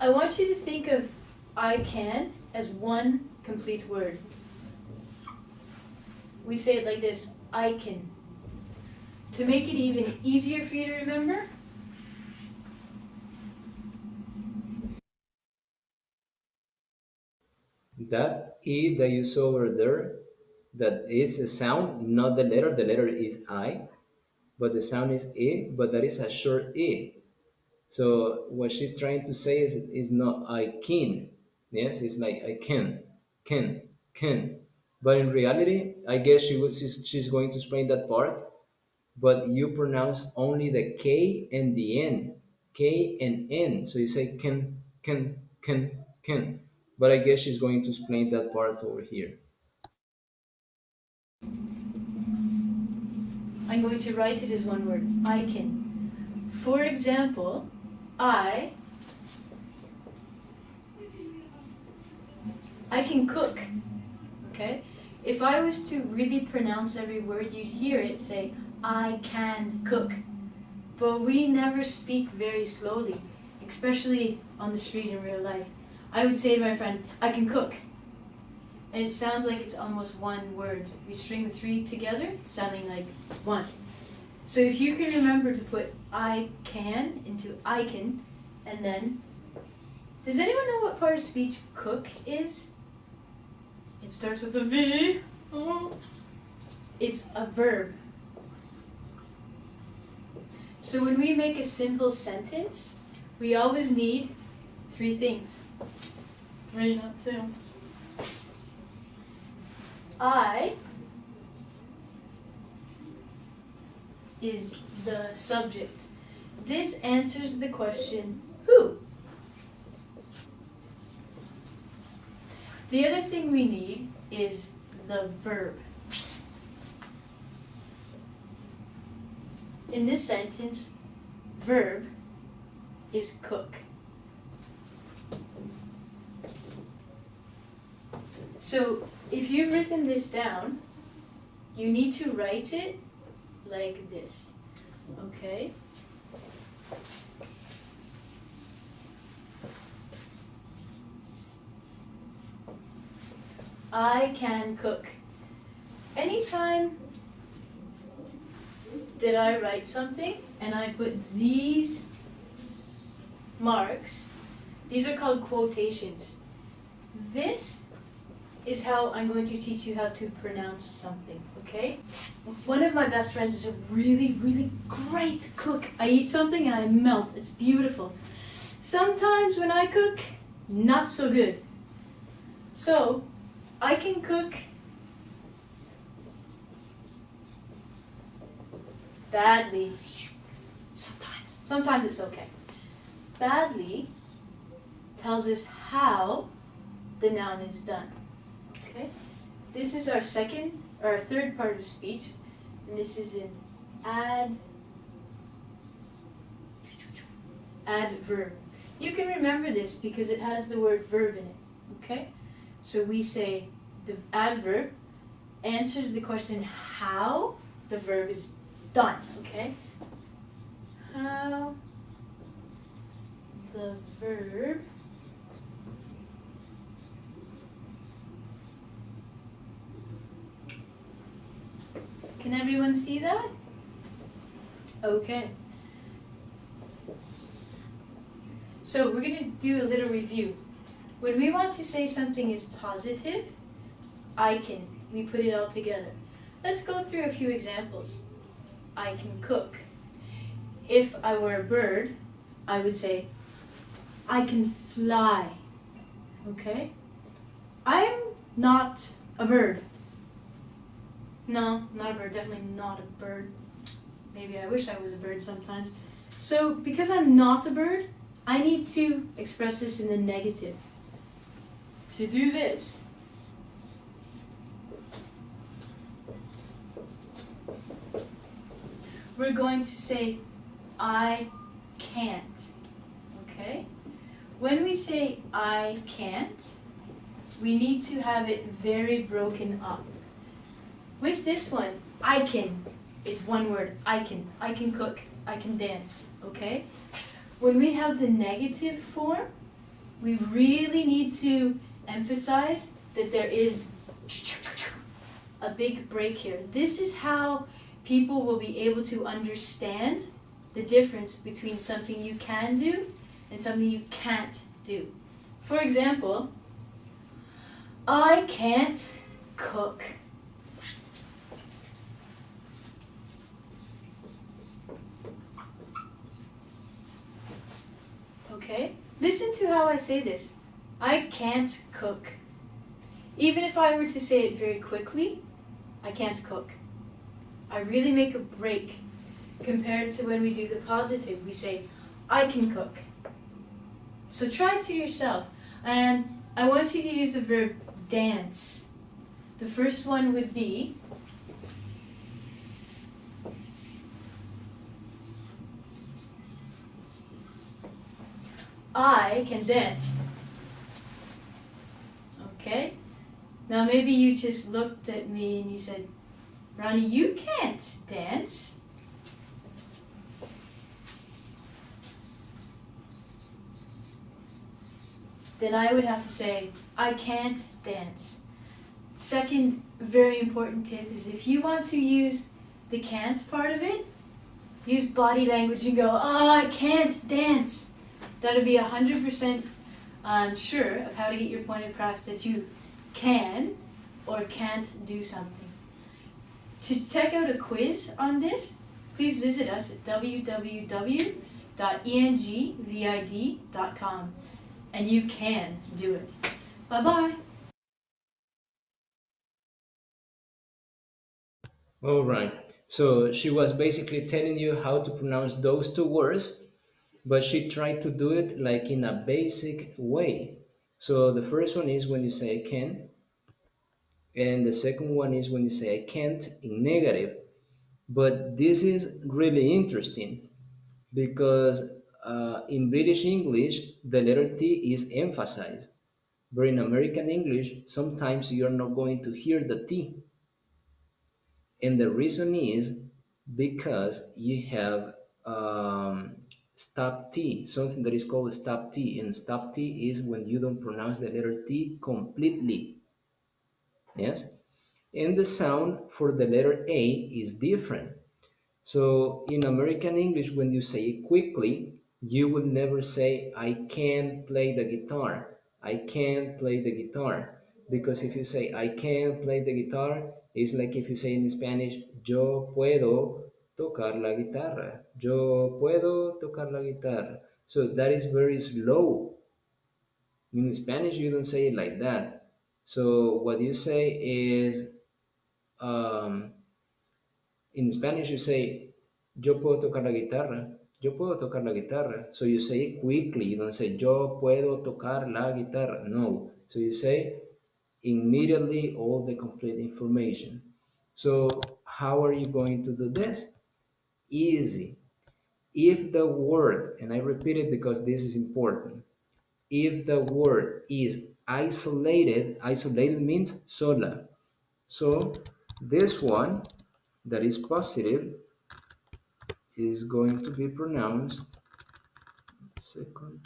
I want you to think of I can as one complete word. We say it like this, I can. To make it even easier for you to remember, That E that you saw over there, that is a sound, not the letter. The letter is I, but the sound is E, but that is a short E. So what she's trying to say is not I can. Yes, it's like I can. But in reality, I guess she's going to explain that part. But you pronounce only the K and the N, K and N. So you say can. But I guess she's going to explain that part over here. I'm going to write it as one word, I can. For example, I can cook, okay? If I was to really pronounce every word, you'd hear it say, I can cook. But we never speak very slowly, especially on the street in real life. I would say to my friend, I can cook. And it sounds like it's almost one word. We string the 3 together, sounding like one. So if you can remember to put I can into I can, and then, does anyone know what part of speech cook is? It starts with a V. Oh. It's a verb. So when we make a simple sentence, we always need 3 things. 3, not 2. I is the subject. This answers the question, who? The other thing we need is the verb. In this sentence, verb is cook. So if you've written this down, you need to write it like this, okay? I can cook. Anytime that I write something and I put these marks, these are called quotations. This is how I'm going to teach you how to pronounce something, okay? One of my best friends is a really, really great cook. I eat something and I melt. It's beautiful. Sometimes when I cook, not so good. So, I can cook badly. Sometimes it's okay. Badly tells us how the noun is done. Okay? This is our second or a third part of speech, and this is an adverb. You can remember this because it has the word verb in it, okay? So we say the adverb answers the question how the verb is done, okay? How the verb Can everyone see that? Okay. So we're going to do a little review. When we want to say something is positive, I can. We put it all together. Let's go through a few examples. I can cook. If I were a bird, I would say, I can fly. Okay? I'm not a bird. No, not a bird. Definitely not a bird. Maybe I wish I was a bird sometimes. So because I'm not a bird, I need to express this in the negative. To do this, we're going to say, I can't. Okay? When we say I can't, we need to have it very broken up. With this one, I can, it's one word, I can. I can cook, I can dance, okay? When we have the negative form, we really need to emphasize that there is a big break here. This is how people will be able to understand the difference between something you can do and something you can't do. For example, I can't cook. Okay? Listen to how I say this. I can't cook. Even if I were to say it very quickly, I can't cook. I really make a break compared to when we do the positive. We say, I can cook. So try it to yourself. And I want you to use the verb dance. The first one would be, I can dance. Okay? Now maybe you just looked at me and you said, Ronnie, you can't dance. Then I would have to say, I can't dance. Second very important tip is if you want to use the can't part of it, use body language and go, oh, I can't dance. That'll be 100% sure of how to get your point across that you can or can't do something. To check out a quiz on this, please visit us at www.engvid.com and you can do it. Bye-bye. All right. So she was basically telling you how to pronounce those two words, but she tried to do it like in a basic way. So the first one is when you say I can, and the second one is when you say I can't in negative. But this is really interesting because in British English, the letter T is emphasized. But in American English, sometimes you're not going to hear the T. And the reason is because you have stop T, something that is called stop T. And stop T is when you don't pronounce the letter T completely. Yes? And the sound for the letter A is different. So in American English, when you say it quickly, you will never say, I can't play the guitar. I can't play the guitar. Because if you say, I can't play the guitar, it's like if you say in Spanish, yo puedo tocar la guitarra. Yo puedo tocar la guitarra. So that is very slow. In Spanish, you don't say it like that. So what you say is, um, in Spanish, you say, yo puedo tocar la guitarra. Yo puedo tocar la guitarra. So you say it quickly. You don't say, yo puedo tocar la guitarra. No. So you say immediately all the complete information. So how are you going to do this? Easy. If the word, and I repeat it because this is important, if the word is isolated, isolated means sola. So this one that is positive is going to be pronounced, second,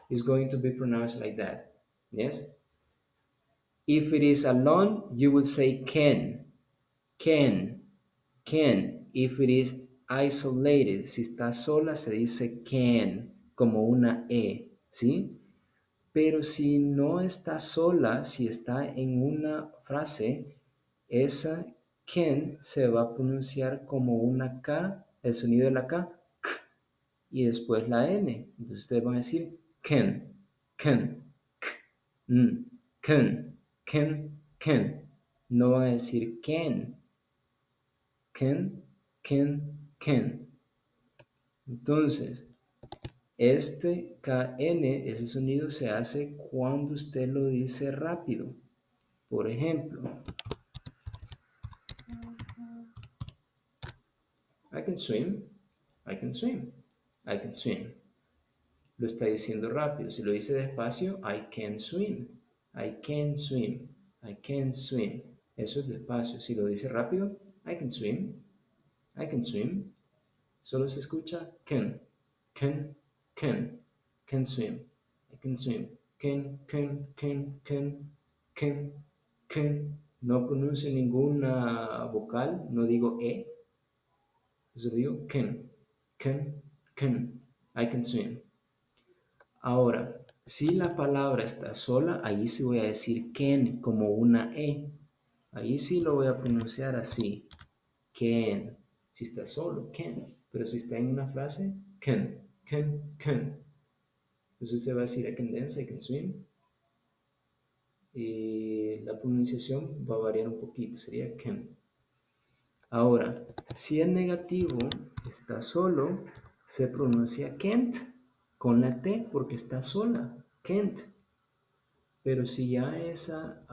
is going to be pronounced like that. Yes? If it is alone, you will say can, can. If it is isolated, si está sola, se dice can, como una E, ¿sí? Pero si no está sola, si está en una frase, esa can se va a pronunciar como una K, el sonido de la K, y después la N. Entonces ustedes van a decir can, can, mm, can, can, can. No van a decir can, can. Entonces, este KN, ese sonido se hace cuando usted lo dice rápido. Por ejemplo, I can swim, I can swim, I can swim. Lo está diciendo rápido. Si lo dice despacio, I can swim, I can swim, I can swim. Eso es despacio. Si lo dice rápido, I can swim, I can swim. Solo se escucha can, can swim, I can swim, can. No pronuncio ninguna vocal, no digo E, solo digo can, I can swim. Ahora, si la palabra está sola, ahí sí voy a decir can como una E. Ahí sí lo voy a pronunciar así, can. Si está solo, can. Pero si está en una frase, can. Entonces se va a decir I can dance, I can swim. Y la pronunciación va a variar un poquito, sería can. Ahora, si el negativo está solo, se pronuncia can't con la T porque está sola, can't. Pero si ya esa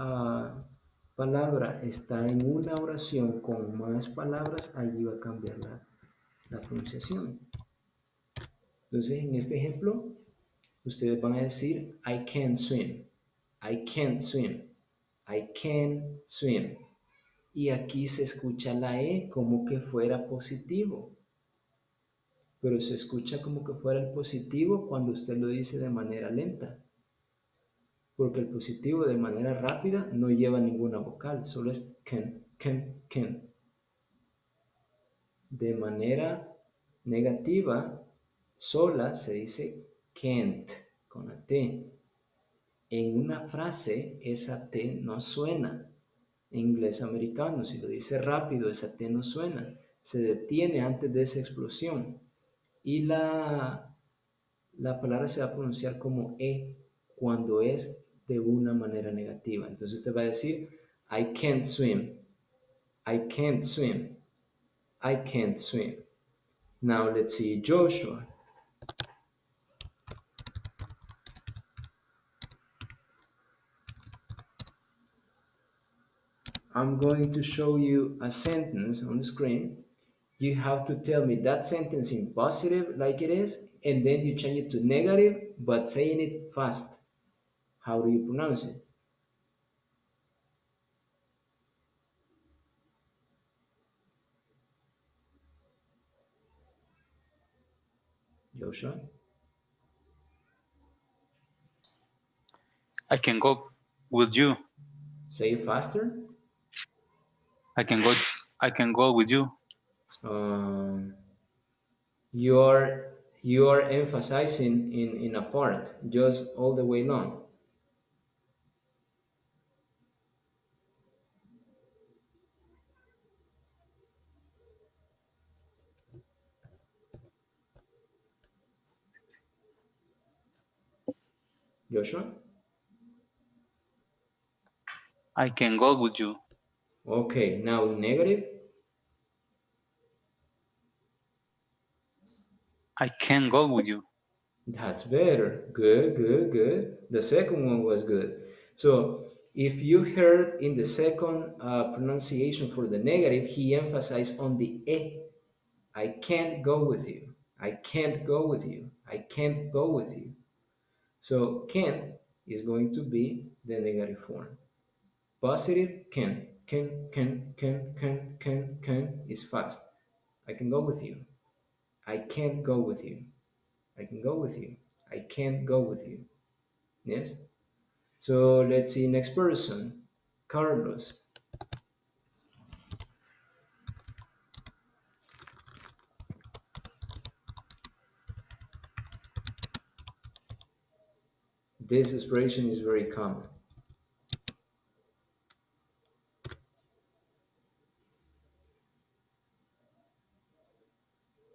palabra está en una oración con más palabras, allí va a cambiar la pronunciación. Entonces, en este ejemplo, ustedes van a decir I can't swim, I can't swim, I can swim. Y aquí se escucha la E como que fuera positivo. Pero se escucha como que fuera el positivo cuando usted lo dice de manera lenta. Porque el positivo de manera rápida no lleva ninguna vocal, solo es can. De manera negativa, sola se dice can't, con la T. En una frase, esa T no suena. En inglés americano, si lo dice rápido, esa T no suena. Se detiene antes de esa explosión. Y la palabra se va a pronunciar como E cuando es de una manera negativa. Entonces usted va a decir, I can't swim, I can't swim, I can't swim. Now let's see Joshua. I'm going to show you a sentence on the screen. You have to tell me that sentence in positive like it is, and then you change it to negative, but saying it fast. How do you pronounce it? Joshua? I can go with you. Say it faster. I can go with you. Um, you are emphasizing in a part, just all the way long. Joshua? I can go with you. Okay, now in negative. I can go with you. That's better. Good. The second one was good. So If you heard in the second pronunciation for the negative, he emphasized on the e. I can't go with you. I can't go with you. I can't go with you. So can't is going to be the negative form. Positive can is fast. I can go with you. I can't go with you. I can go with you. I can't go with you. Yes? So let's see next person. Carlos. This expression is very common.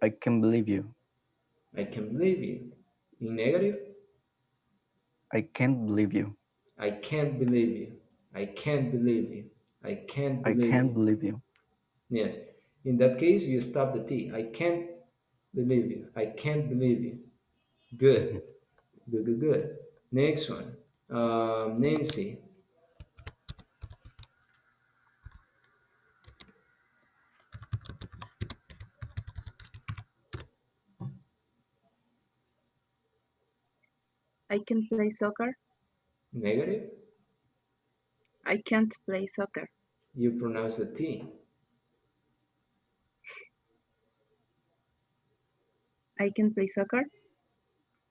I can't believe you. I can believe you. In negative, I can't believe you. I can't believe you. I can't believe you. I can't I believe can't you. believe you. Yes. In that case, you stop the T. I can't believe you. I can't believe you. Good. Mhm. Good, good, good. Next one. Nancy. I can play soccer. Negative. I can't play soccer. You pronounce the T. I can play soccer.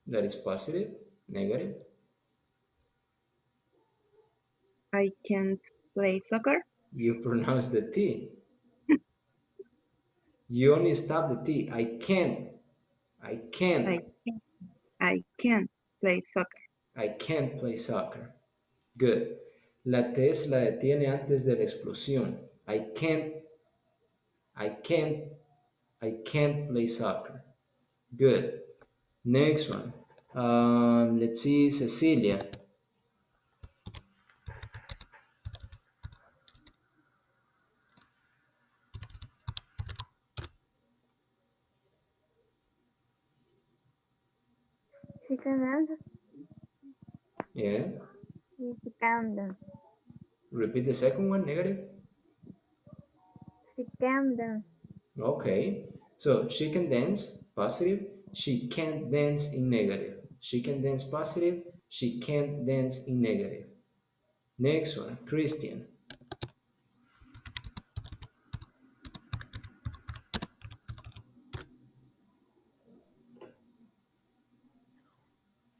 That is positive. Negative. I can't play soccer. You pronounce the T. You only stop the T. I can't. I can't. I can I can play soccer. I can't play soccer. Good. La T se la detiene antes de la explosión. I can't, I can't play soccer. Good. Next one. Let's see, Cecilia. She can dance. Yes. She can dance. Repeat the second one, negative. She can dance. Okay. So she can dance, positive. She can't dance in negative. She can dance positive. She can't dance in negative. Next one, Christian.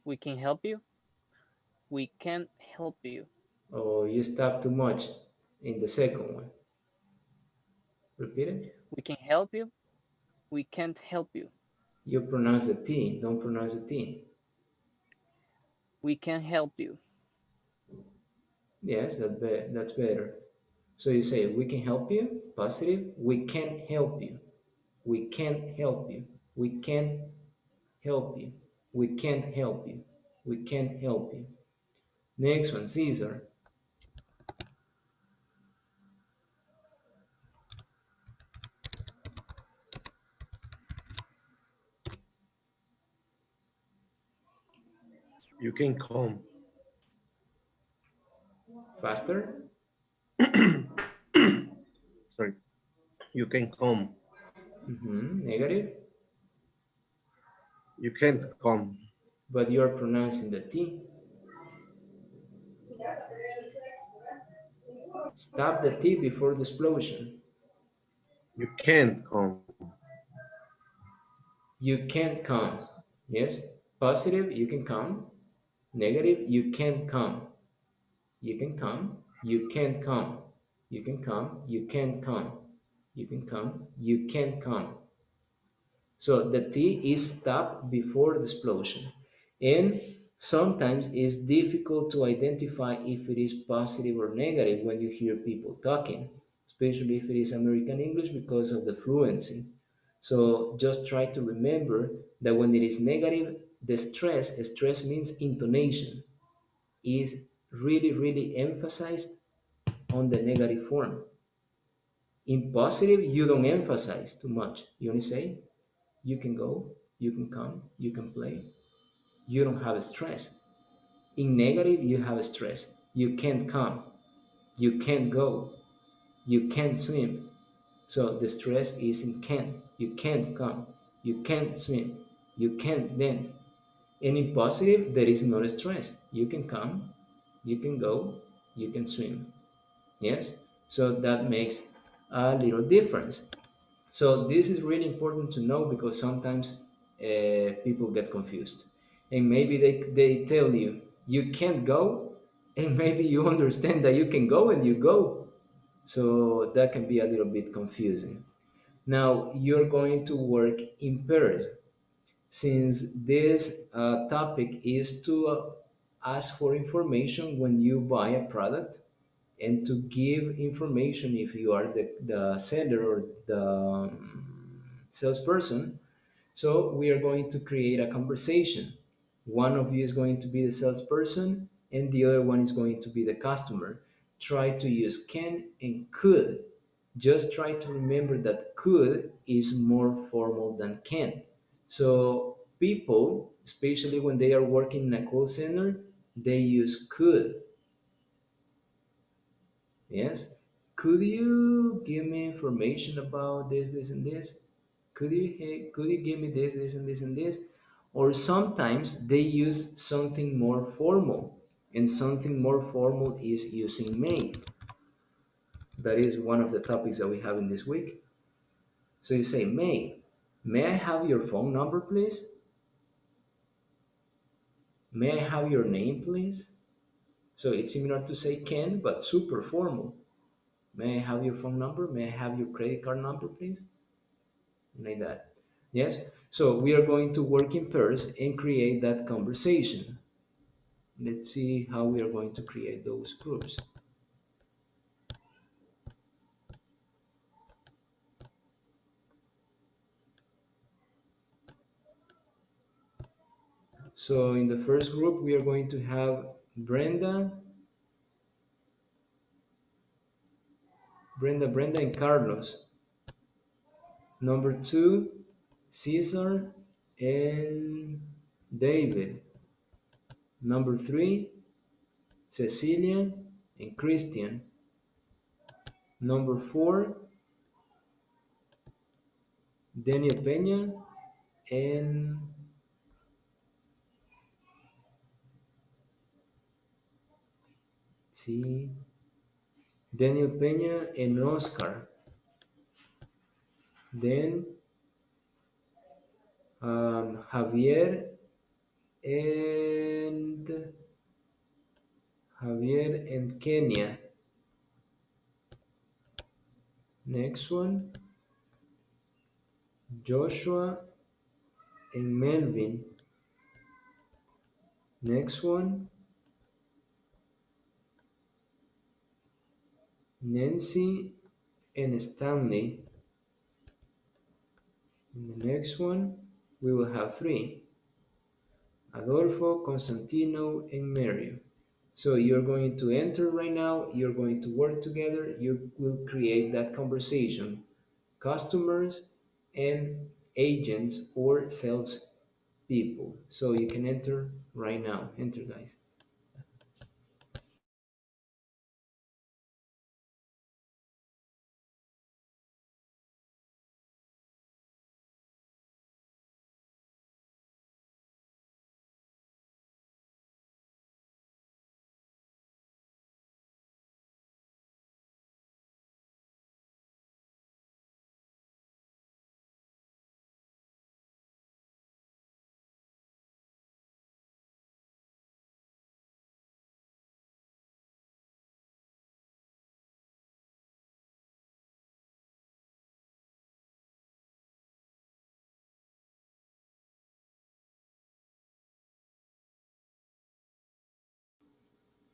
We can help you. We can help you. Oh, you stop too much in the second one. Repeat it. We can help you. We can't help you. You pronounce the T. Don't pronounce the T. We can help you. Yes, that's better. So you say, we can help you, positive. We can help you. We can't help you. We can't help you. We can't help you. We can't help you. Next one, Caesar. You can come. Faster. Sorry. You can come. Negative. You can't come. But you're pronouncing the T. Stop the T before the explosion. You can't come. You can't come. Yes. Positive, you can come. Negative, you can't come. You can come. You can't come. You can come. You can't come. You can come. You can't come. So the T is stopped before the explosion. And sometimes it's difficult to identify if it is positive or negative when you hear people talking, especially if it is American English because of the fluency. So just try to remember that when it is negative, the stress means intonation, is really, really emphasized on the negative form. In positive, you don't emphasize too much. You only say, you can go, you can come, you can play. You don't have stress. In negative, you have stress. You can't come. You can't go. You can't swim. So the stress is in can. You can't come. You can't swim. You can't dance. And in positive, there is no stress. You can come, you can go, you can swim. Yes? So that makes a little difference. So this is really important to know because sometimes people get confused. And maybe they tell you, you can't go, and maybe you understand that you can go and you go. So that can be a little bit confusing. Now you're going to work in pairs. Since this topic is to ask for information when you buy a product and to give information if you are the seller or the salesperson. So we are going to create a conversation. One of you is going to be the salesperson and the other one is going to be the customer. Try to use can and could. Just try to remember that could is more formal than can. So people, especially when they are working in a call center, they use could. Yes. Could you give me information about this, and this? Could you give me this, and this, and this? Or sometimes they use something more formal, and something more formal is using may. That is one of the topics that we have in this week. So you say, may I have your phone number, please? May I have your name, please? So it's similar to say can, but super formal. May I have your phone number? May I have your credit card number, please? Like that. Yes? So we are going to work in pairs and create that conversation. Let's see how we are going to create those groups. So in the first group, we are going to have Brenda, and Carlos. Number two, Cesar and David. Number three, Cecilia and Christian. Number four, Daniel Peña and see, Daniel Peña and Oscar. Then Javier and Kenya. Next one, Joshua and Melvin. Next one, Nancy and Stanley. In the next one, we will have three, Adolfo, Constantino, and Mario. So you're going to enter right now, you're going to work together, you will create that conversation. Customers and agents or sales people. So you can enter right now. Enter, guys.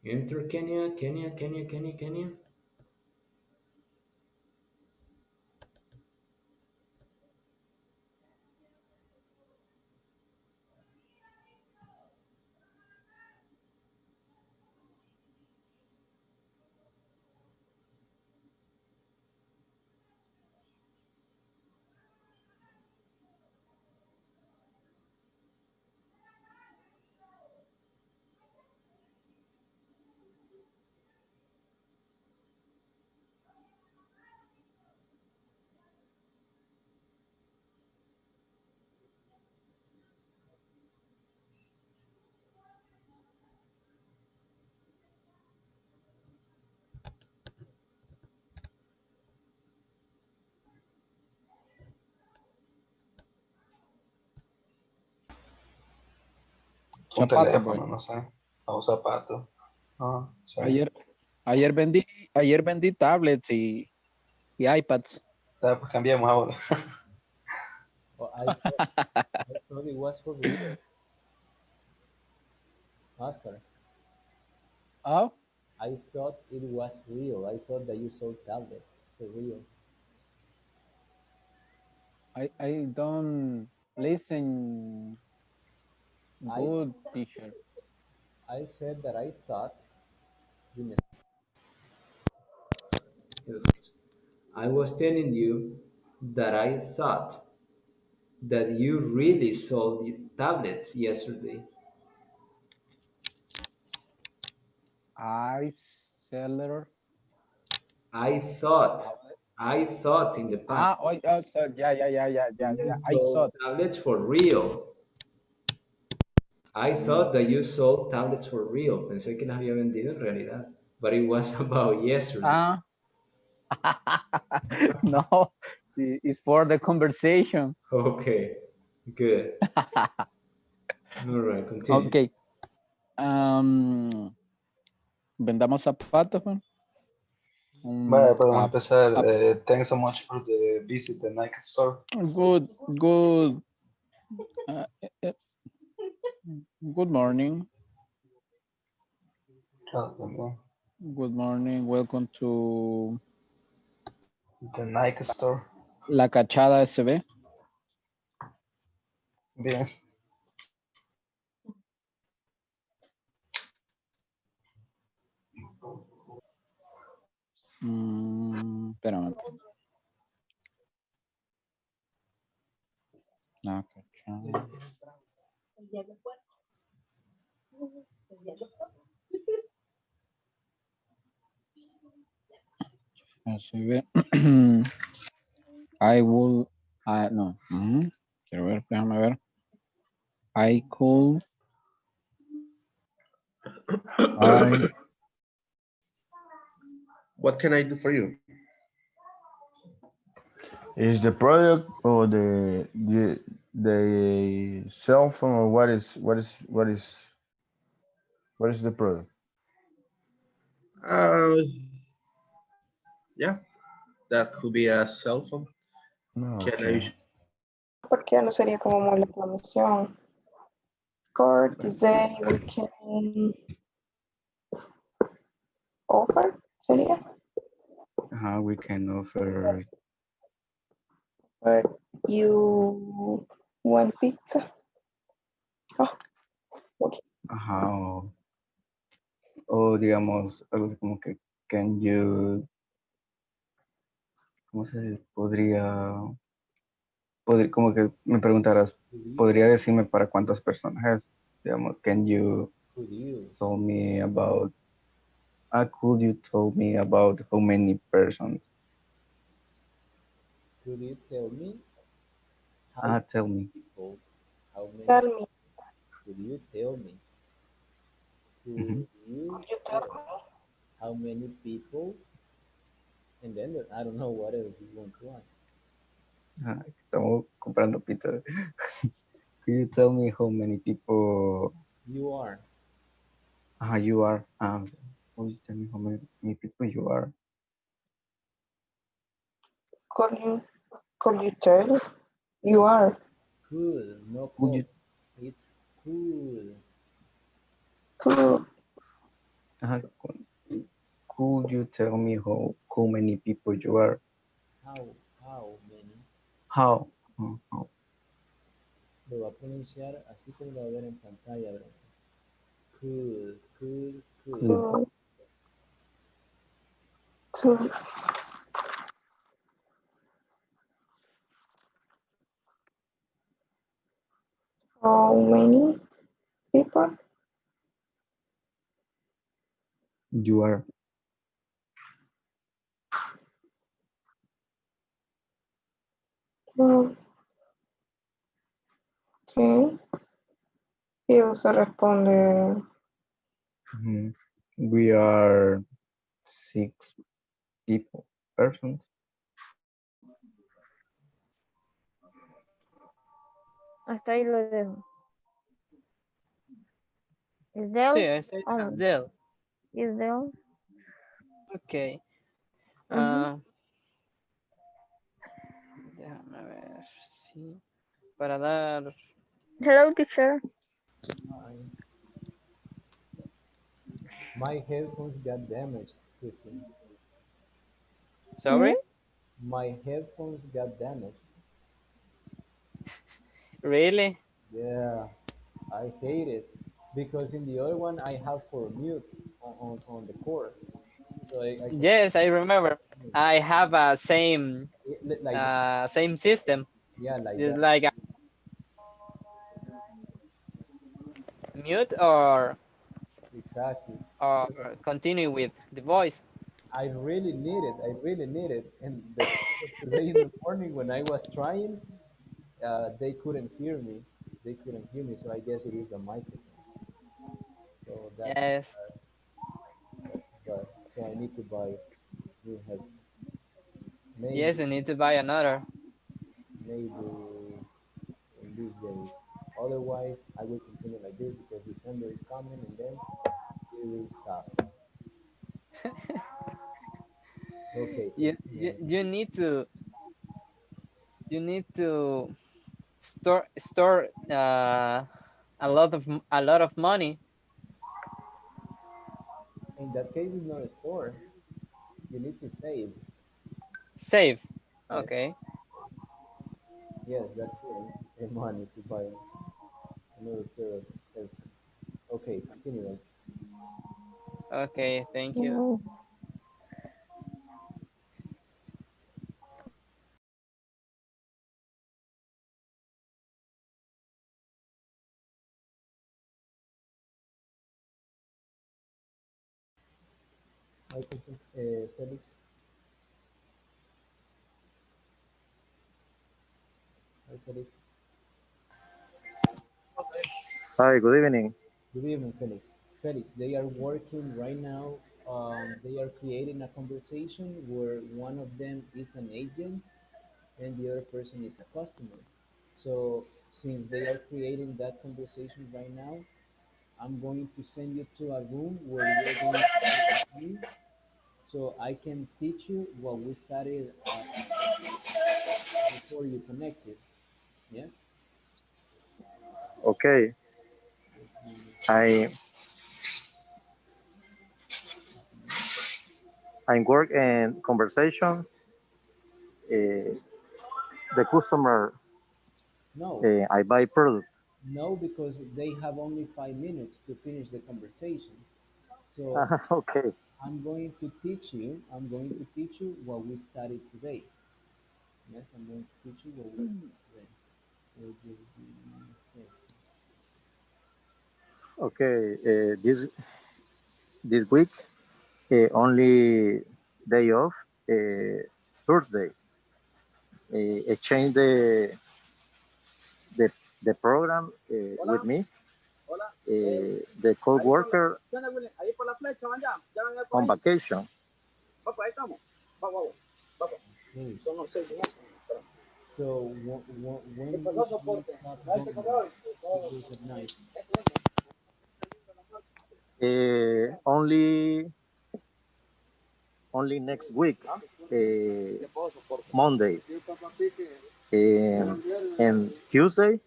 Enter Kenya, Kenya, Kenya, Kenya, Kenya. un Zapato, teléfono, boy. no sé, o un zapato. Ah, sí. Ayer vendí tablets y iPads. Pues cambiamos ahora. Oh, I thought it was for real, Oscar. Oh, I thought it was real. I thought that you sold tablets for real. I don't listen I good, teacher. I said that I thought. Give me I was telling you that I thought that you really sold the tablets yesterday. I seller. I thought, I thought in the past So yeah. you I sold thought. tablets for real. I thought that you sold tablets for real. Pensé que las había vendido en realidad. But it was about yesterday. Ah, no, it's for the conversation. Okay, good. All right, continue. Okay. Vendamos zapatos, man. Vale, podemos empezar. Thanks so much for the visit the Nike store. Good. Uh, uh, good morning. Good morning. Welcome to The Nike store. La Cachada SB. Bien. Espérame. La Cachada. SB. I will. No. Quiero ver, déjame ver. I could. What can I do for you? Is the product or the cell phone, or what is the product? Yeah, that could be a cell phone. Can Okay. Porque no sería como muy la promoción. For today we can offer, sería. We can offer For you one pizza. Oh, okay. o digamos algo así como que can you, ¿cómo se como que me preguntaras, podría decirme para cuántas personas es, digamos, can you could you tell me about, could you tell me about how many persons? could you tell me Tell me. people how many Tell me. could you tell me could Mhm. you Could you tell me? how many people and then I don't know what else you want to ask. Estamos comprando pizza. Could you tell me how many people You are you are? Could you tell me how many people you are? Could you tell? You are. cool, no Could cool. you It's cool. Cool. Could you tell me how many people you are? How many? How? How? Lo va a pronunciar así como lo va a ver en pantalla, ¿verdad? Cool, cool, cool. Cool. Cool. How many people? You are. Okay. Y se responde. We are 6 people, persons. Hasta ahí lo dejo. Is Sí, Del? ese es Oh, Del. is Del? Ok. Mhm. ah, Déjame ver. Sí. Para dar. Hello, teacher. My headphones got damaged, Christian. Hmm? Sorry? My headphones got damaged. Really? Yeah, I hate it because in the other one I have for mute on the cord, so I can Yes, I remember. I have a like that. same system. Yeah, like It's that. like a mute Exactly. or continue with the voice. I really need it. I really need it. And the thing that today in the morning when I was trying, they couldn't hear me. They couldn't hear me, so I guess it is the microphone. So Yes. that's bad. So I need to buy new headphones. Yes, Maybe you need to buy another. maybe in these days. Otherwise, I will continue like this because December is coming and then it will stop. Okay, You continuing. you need to store a lot of money. In that case, it's not a store. You need to save. Save. Yes, Okay. yes, that's true. I need to save money to buy another pair of headphones. Okay, continuing. Okay, thank you. Mm. Felix, hi Felix. Hi, good evening. Good evening, Felix. Felix, they are working right now. They are creating a conversation where one of them is an agent and the other person is a customer. So since they are creating that conversation right now, I'm going to send you to a room where we are going to do a game so I can teach you what we studied before you connected. Yes? Okay, I I work in conversation. The customer, No, I buy product. no, because they have only 5 minutes to finish the conversation. So Okay, I'm going to teach you. I'm going to teach you what we studied today. Yes, I'm going to teach you what we studied today. So just give me a second. okay. This week, only day off. Thursday. Exchange the the program with me. The co-worker on vacation. Okay. So when did you stop going to work at night? Only next week, Monday, and Tuesday,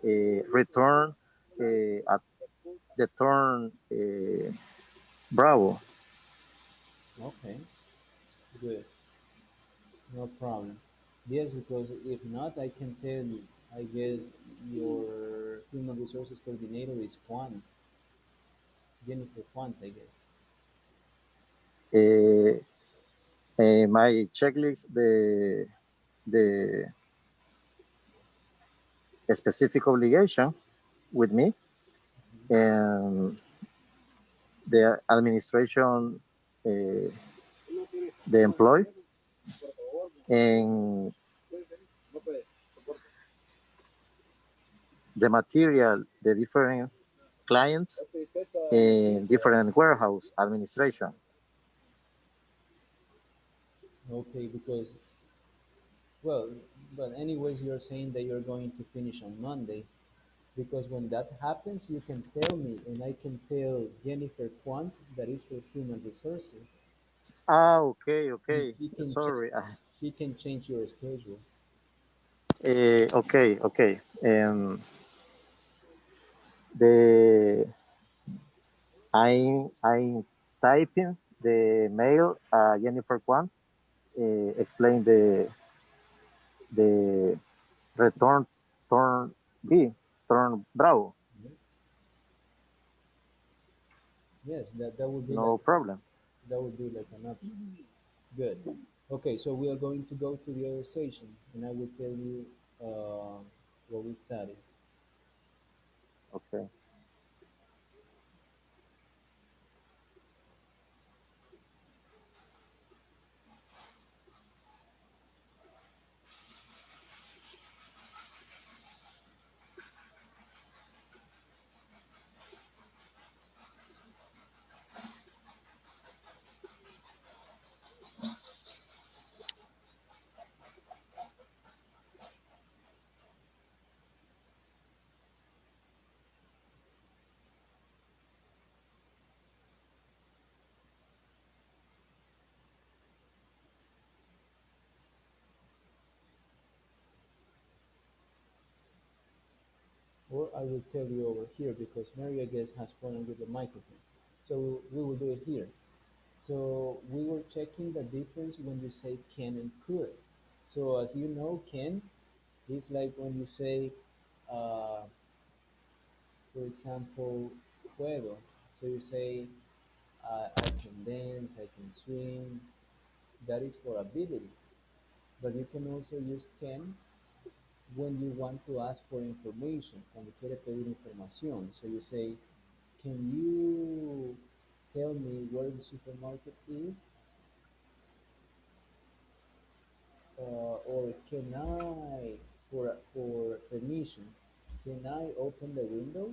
return at the turn Bravo. Okay, good. No problem. Yes, because if not, I can tell you. I guess your human resources coordinator is Juan, Jennifer Juan, I guess. Uh, my checklist, the specific obligation with me, and the administration, the employee, and the material, the different clients, and different warehouse administration. Okay, because well, but anyways, you're saying that you're going to finish on Monday. Because when that happens, you can tell me, and I can tell Jennifer Quant, that is for human resources, Ah, okay, and okay. Sorry. she can change your schedule. Okay, okay. The I'm typing the mail. Jennifer Kwan explain the return turn B turn Bravo. Yes, yes, that would be No like problem. an option. Good. Okay, so we are going to go to the other session, and I will tell you what we studied. Okay. Or I will tell you over here because Mary, I guess, has problem with the microphone. So we will do it here. So we were checking the difference when you say can and could. So as you know, can is like when you say, uh, for example, puedo. So you say, I can dance, I can swim. That is for abilities. But you can also use can when you want to ask for information, cuando quiere pedir información. So you say, can you tell me where the supermarket is? Or can I, for permission, can I open the window?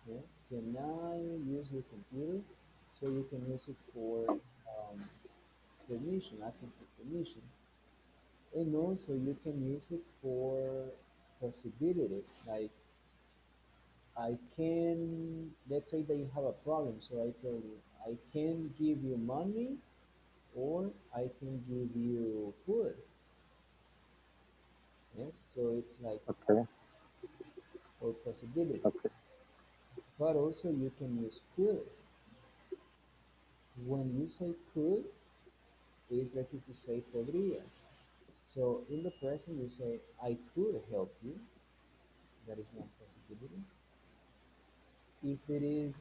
Yes. Can I use the computer? So you can use it for permission, asking for permission. And also you can use it for possibility. Like I can, let's say that you have a problem. So I tell you, I can give you money or I can give you food. Yes. So it's like Okay. or possibility. Okay. But also you can use could. When you say could, it's like if you say podría. So in the present you say I could help you. That is one possibility. If it is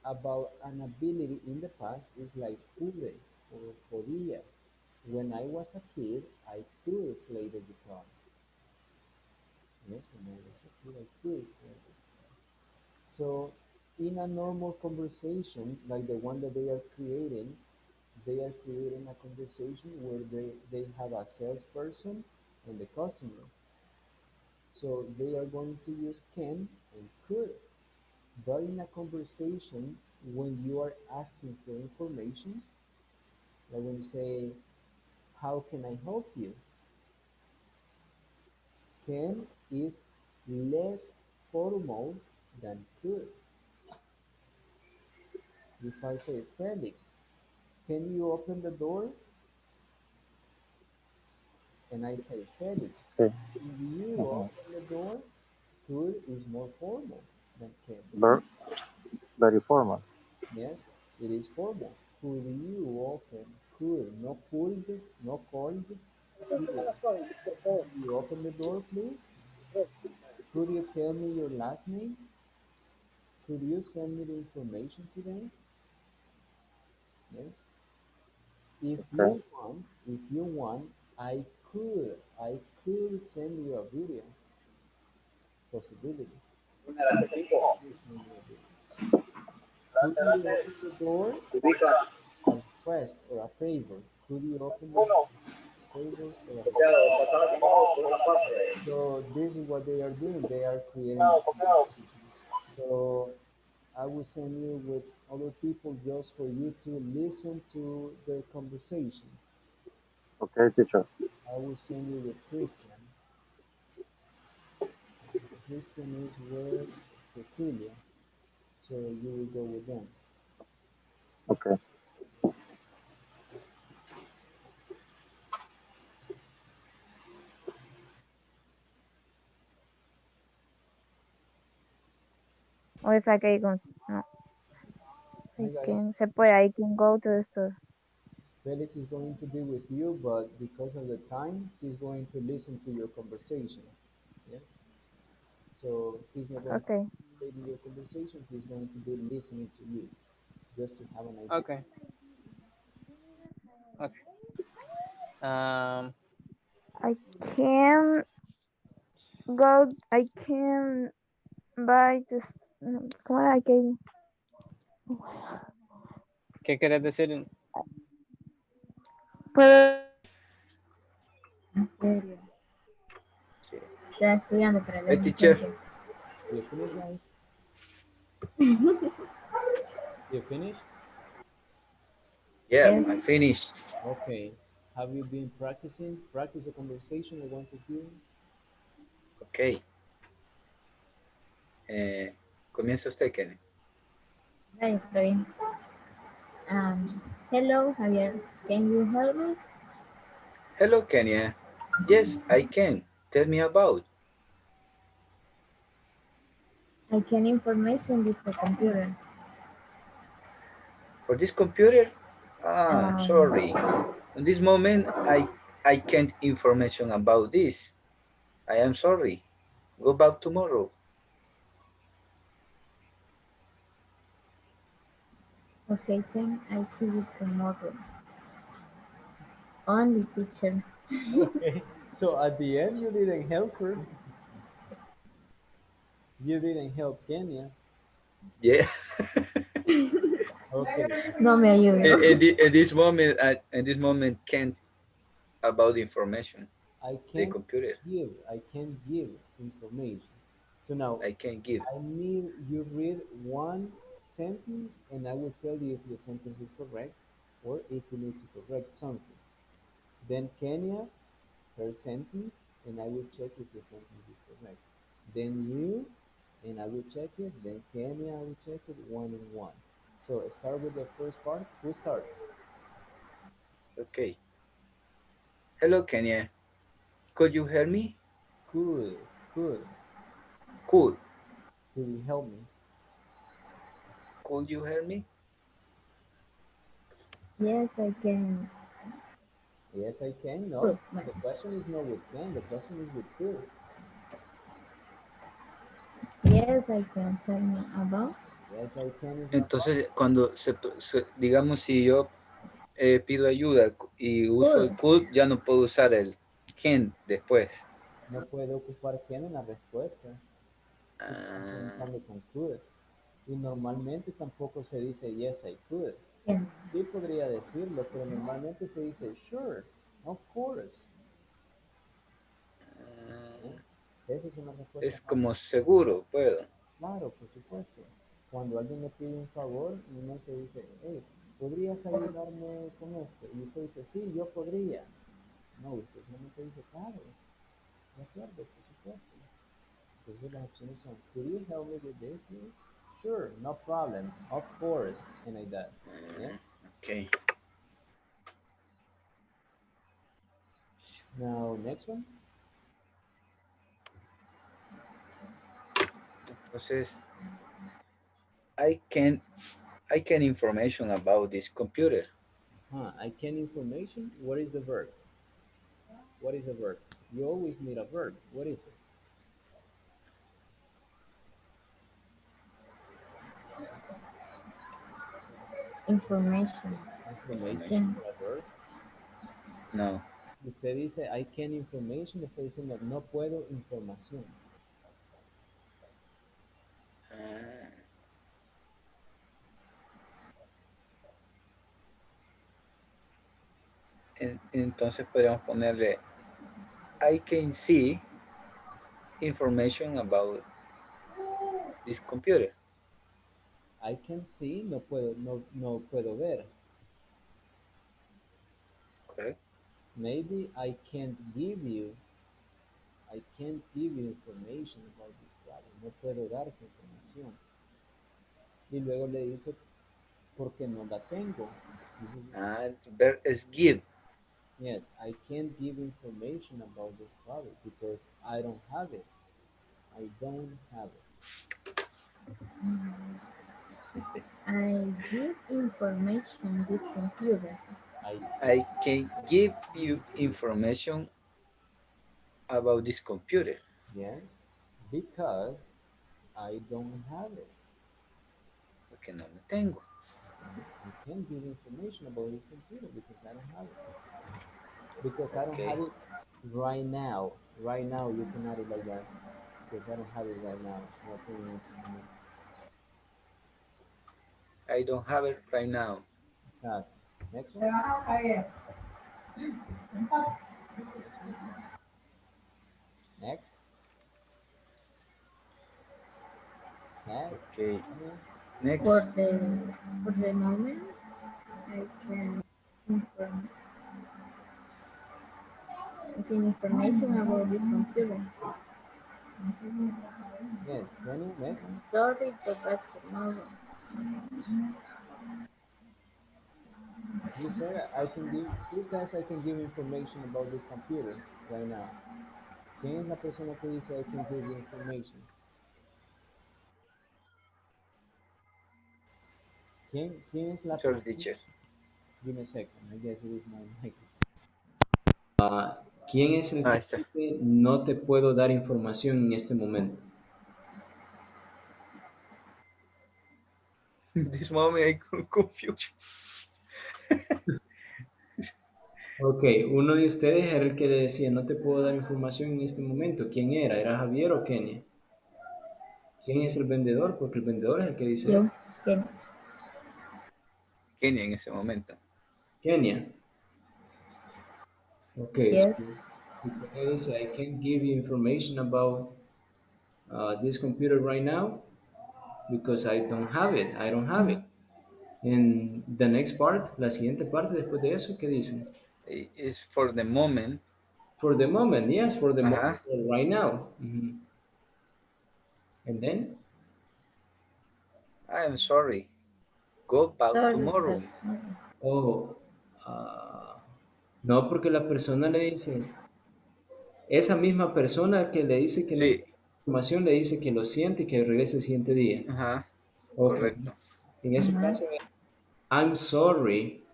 about an ability in the past, it's like pude or podía. When I was a kid, I could play the guitar. Yes, when I was a kid, I could play the guitar. So in a normal conversation, like the one that they are creating a conversation where they have a salesperson and the customer. So they are going to use can and could. But in a conversation, when you are asking for information, like when you say, how can I help you? Can is less formal than could. If I say, Felix, can you open the door? And I say, Felix, Okay. could you Mhm. open the door? Could is more formal than can. Ver- Very formal. Yes, it is formal. Could you open? Could, no could, no could. Could. Could you open the door, please? Could you tell me your last name? Could you send me the information today? Yes. Okay. If you want, I could send you a video. Possibility. Could send you a video. Could you open the door? A request or a favor. Could you open the door? A favor or a request. So this is what they are doing. They are creating a conversation. So I will send you with other people just for you to listen to their conversation. Okay, teacher. I will send you with Christian. Christian is with Cecilia. So you will go with them. Okay. O esa que con, no, Hi guys. se puede, I can go to the store. Felix is going to be with you, but because of the time, he's going to listen to your conversation. Yes. So he's not going to Okay. participate in your conversation. He's going to be listening to you, just to have an idea. Okay. Okay. Um, I can I can buy just, ¿cómo era que? ¿Qué querés decir? Puedo En serio. Está estudiando para la Hey, teacher. licencia. You finish, guys? You finish? Yeah, Yes. I finished. Okay. Have you been practicing? Practice the conversation I want to hear. Ok. Comienza usted, Kenny. Ahí está bien. Hello, Javier. Can you help me? Hello, Kenya. Yes, I can. Tell me about. I can information this computer. For this computer? I'm Um, sorry. In this moment, I can't information about this. I am sorry. Go back tomorrow. okay, then I see you tomorrow. Only teacher. Okay. So at the end, you didn't help her. You didn't help Kenya. Yeah. Okay. No me ayudó. In this moment, can't about the information. I The can't computer. I can give information. So now I can give. I need you read one sentence and I will tell you if the sentence is correct or if you need to correct something. Then Kenya, her sentence, and I will check if the sentence is correct. Then you, and I will check it. Then Kenya, I will check it one and one. So start with the first part. Who starts? Okay. Hello, Kenya. Could you hear me? Cool, cool. Cool. Could you help me? Could you hear me? Yes, I can. Yes, I can. No, Good. Bueno. the question is not with can. The question is with could. Yes, I can tell me about. Yes, I can is not Entonces, cuando digamos, si yo pido ayuda y uso Could. el could, ya no puedo usar el can después. no puede ocupar can en la respuesta. Si están Ah, preguntando con could. Y normalmente tampoco se dice yes, I could. Can. Sí podría decirlo, pero normalmente se dice sure, of course. ¿Eh? Esa es una respuesta es más. como seguro, puedo. Claro, por supuesto. Cuando alguien le pide un favor, uno se dice, hey, ¿podrías ayudarme con esto? Y usted dice, sí, yo podría. No, usted solamente dice, claro, de acuerdo, por supuesto. Entonces las opciones son, could you help me with this, please? Sure, no problem, of course, and like that. Yes? Okay. Now, next one. Entonces, I can information about this computer. I can information. What is the verb? What is the verb? You always need a verb. What is it? Information. Information Information. is a verb. No. Usted dice I can information, está diciendo no puedo información. Ah, entonces podríamos ponerle I can see information about this computer. I can see, no puedo ver. Correct. Maybe I can't give you information about this vale, no puedo darte información. Y luego le dice, porque no la tengo. The verb is give. Yes, I can't give information about this product because I don't have it. I don't have it. I give information this computer. I can give you information about this computer. Yes, because I don't have it. Porque no lo tengo. I can't give information about this computer because I don't have it. Because I don't have it right now. Right now, you can add it like that. Because I don't have it right now. No tengo en este momento. I don't have it right now. Exacto. Next one. Next. Next. Okay. Next. For the moment, I can information about this computer. Yes, 20, next. I'm sorry, go back tomorrow. You said I can give, who says I can give information about this computer right now? ¿Quién es la persona que dice I can give you information? ¿Quién es la Sorry, persona? teacher. Give me a second, I guess it is my mic. ¿Quién es el que está. dice no te puedo dar información en este momento? This moment I confused. Ok, uno de ustedes era el que le decía no te puedo dar información en este momento. ¿Quién era? ¿Era Javier o Kenia? ¿Quién es el vendedor? Porque el vendedor es el que dice Yo, Kenia en ese momento. Kenia. Ok, Yes. so si Kenia dice I can't give you information about this computer right now because I don't have it. I don't have it. And the next part, la siguiente parte después de eso, ¿qué dicen? It's for the moment. For the moment, yes, for the moment, right now. And then? I am sorry. Go back tomorrow. Oh, no, porque la persona le dice, esa misma persona que le dice que no hay información, le dice que lo siente y que regrese el siguiente día. Ajá. Ok. Correcto. En ese caso, I'm sorry,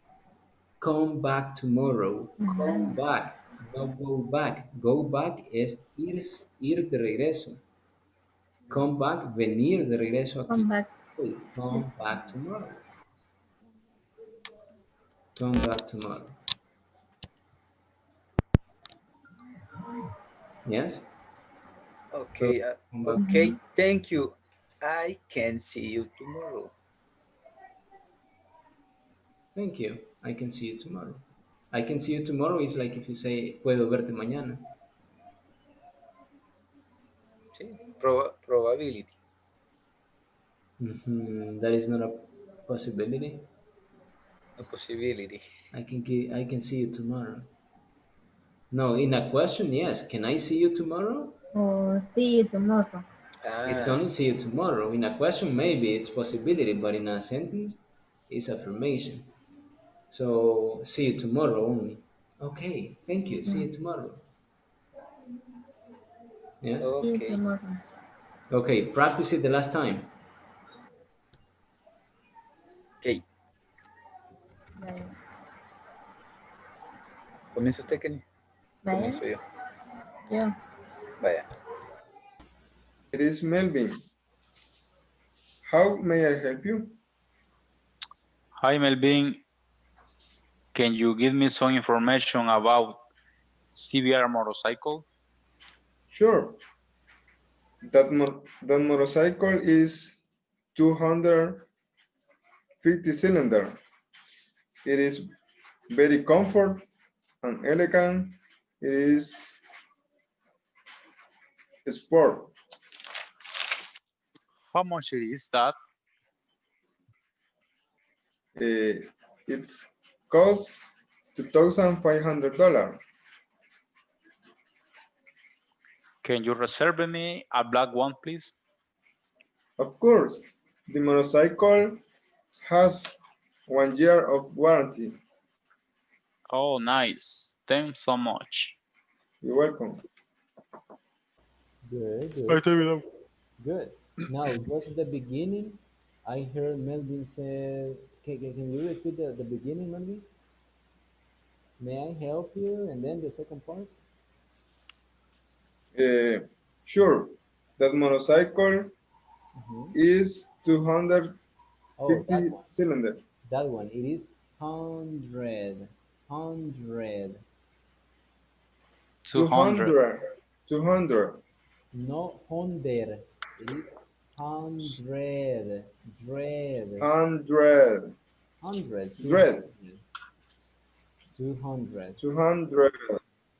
come back tomorrow. Come back, no go back. Go back es ir de regreso. Come back, venir de regreso aquí. Come back tomorrow. Come back tomorrow. Yes? Okay. Okay. Thank you. I can see you tomorrow. Thank you. I can see you tomorrow. I can see you tomorrow is like if you say, puedo verte mañana. Sí. Probability. That is not a possibility. A possibility. I can see you tomorrow. No, in a question, yes. Can I see you tomorrow? Or see you tomorrow. It's only see you tomorrow. In a question, maybe it's possibility, but in a sentence, it's affirmation. So see you tomorrow only. Okay, thank you. See you tomorrow. Yes. See you tomorrow. Okay, practice it the last time. Okay. Vaya. ¿Comienza usted, Kenny? Comienzo yo. Yo. Vaya. It is Melvin. How may I help you? Hi, Melvin. Can you give me some information about CBR motorcycle? Sure. That motorcycle is 250 cylinder. It is very comfort and elegant. It is sport. How much is that? It's costs $2,500. Can you reserve me a black one, please? Of course, the motorcycle has 1 year of warranty. Oh, nice. Thanks so much. You're welcome. Good, good. Good. Now, just the beginning, I heard Melvin say, can you repeat the beginning, Melvin? May I help you? And then the second part? Sure, that motorcycle is Oh, 250 cylinder. that one. It is 100. 100. 200. 200. No, 100. It is 100. Dread. 100. 100. Dread. 200. 200.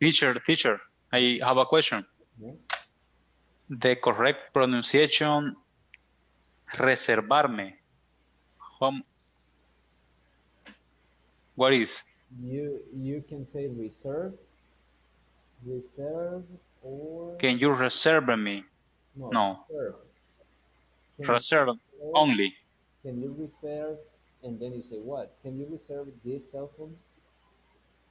Teacher, I have a question. Yeah. The correct pronunciation, reservarme. What is? You can say reserve, or Can you reserve me? No. reserve. Reserve only. Can you reserve? And then you say what? Can you reserve this cell phone?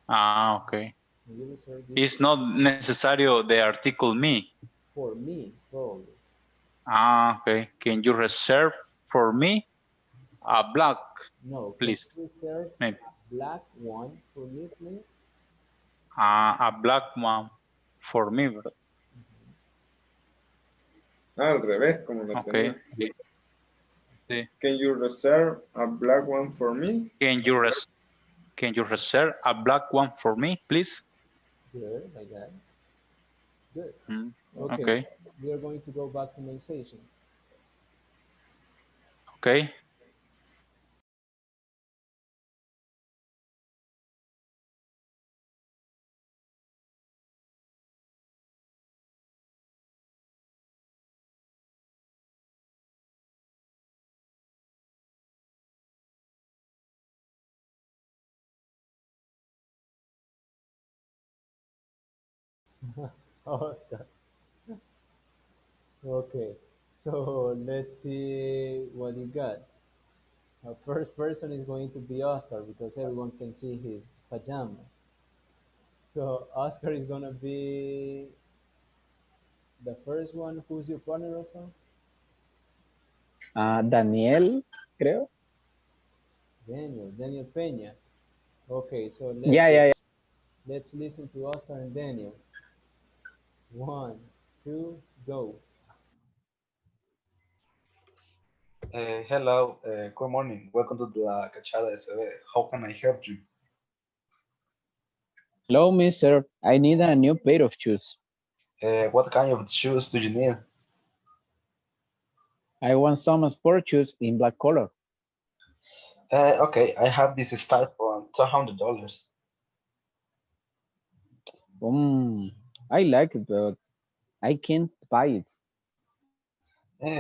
Ah, okay. Can you reserve this? It's not necesario the article me. For me, probably. Ah, okay. Can you reserve for me a black, No, please? can you reserve a black one for me, please? A black one for me. Al revés, como lo Okay. tenía. Sí. Can you reserve a black one for me? Can you reserve a black one for me, please? Good, like that. Good. Okay. We are going to go back to memorization. Okay. Oscar. Okay, so let's see what you got. Our first person is going to be Oscar because everyone can see his pajama. So Oscar is gonna be the first one. Who's your partner, Oscar? Daniel, creo. Daniel Peña. Okay, so Yeah. let's listen to Oscar and Daniel. 1, 2, go. Hello, good morning. Welcome to the Cachada SB. How can I help you? Hello, mister. I need a new pair of shoes. What kind of shoes do you need? I want some sport shoes in black color. Okay, I have this style for $200. I like it, but I can't buy it.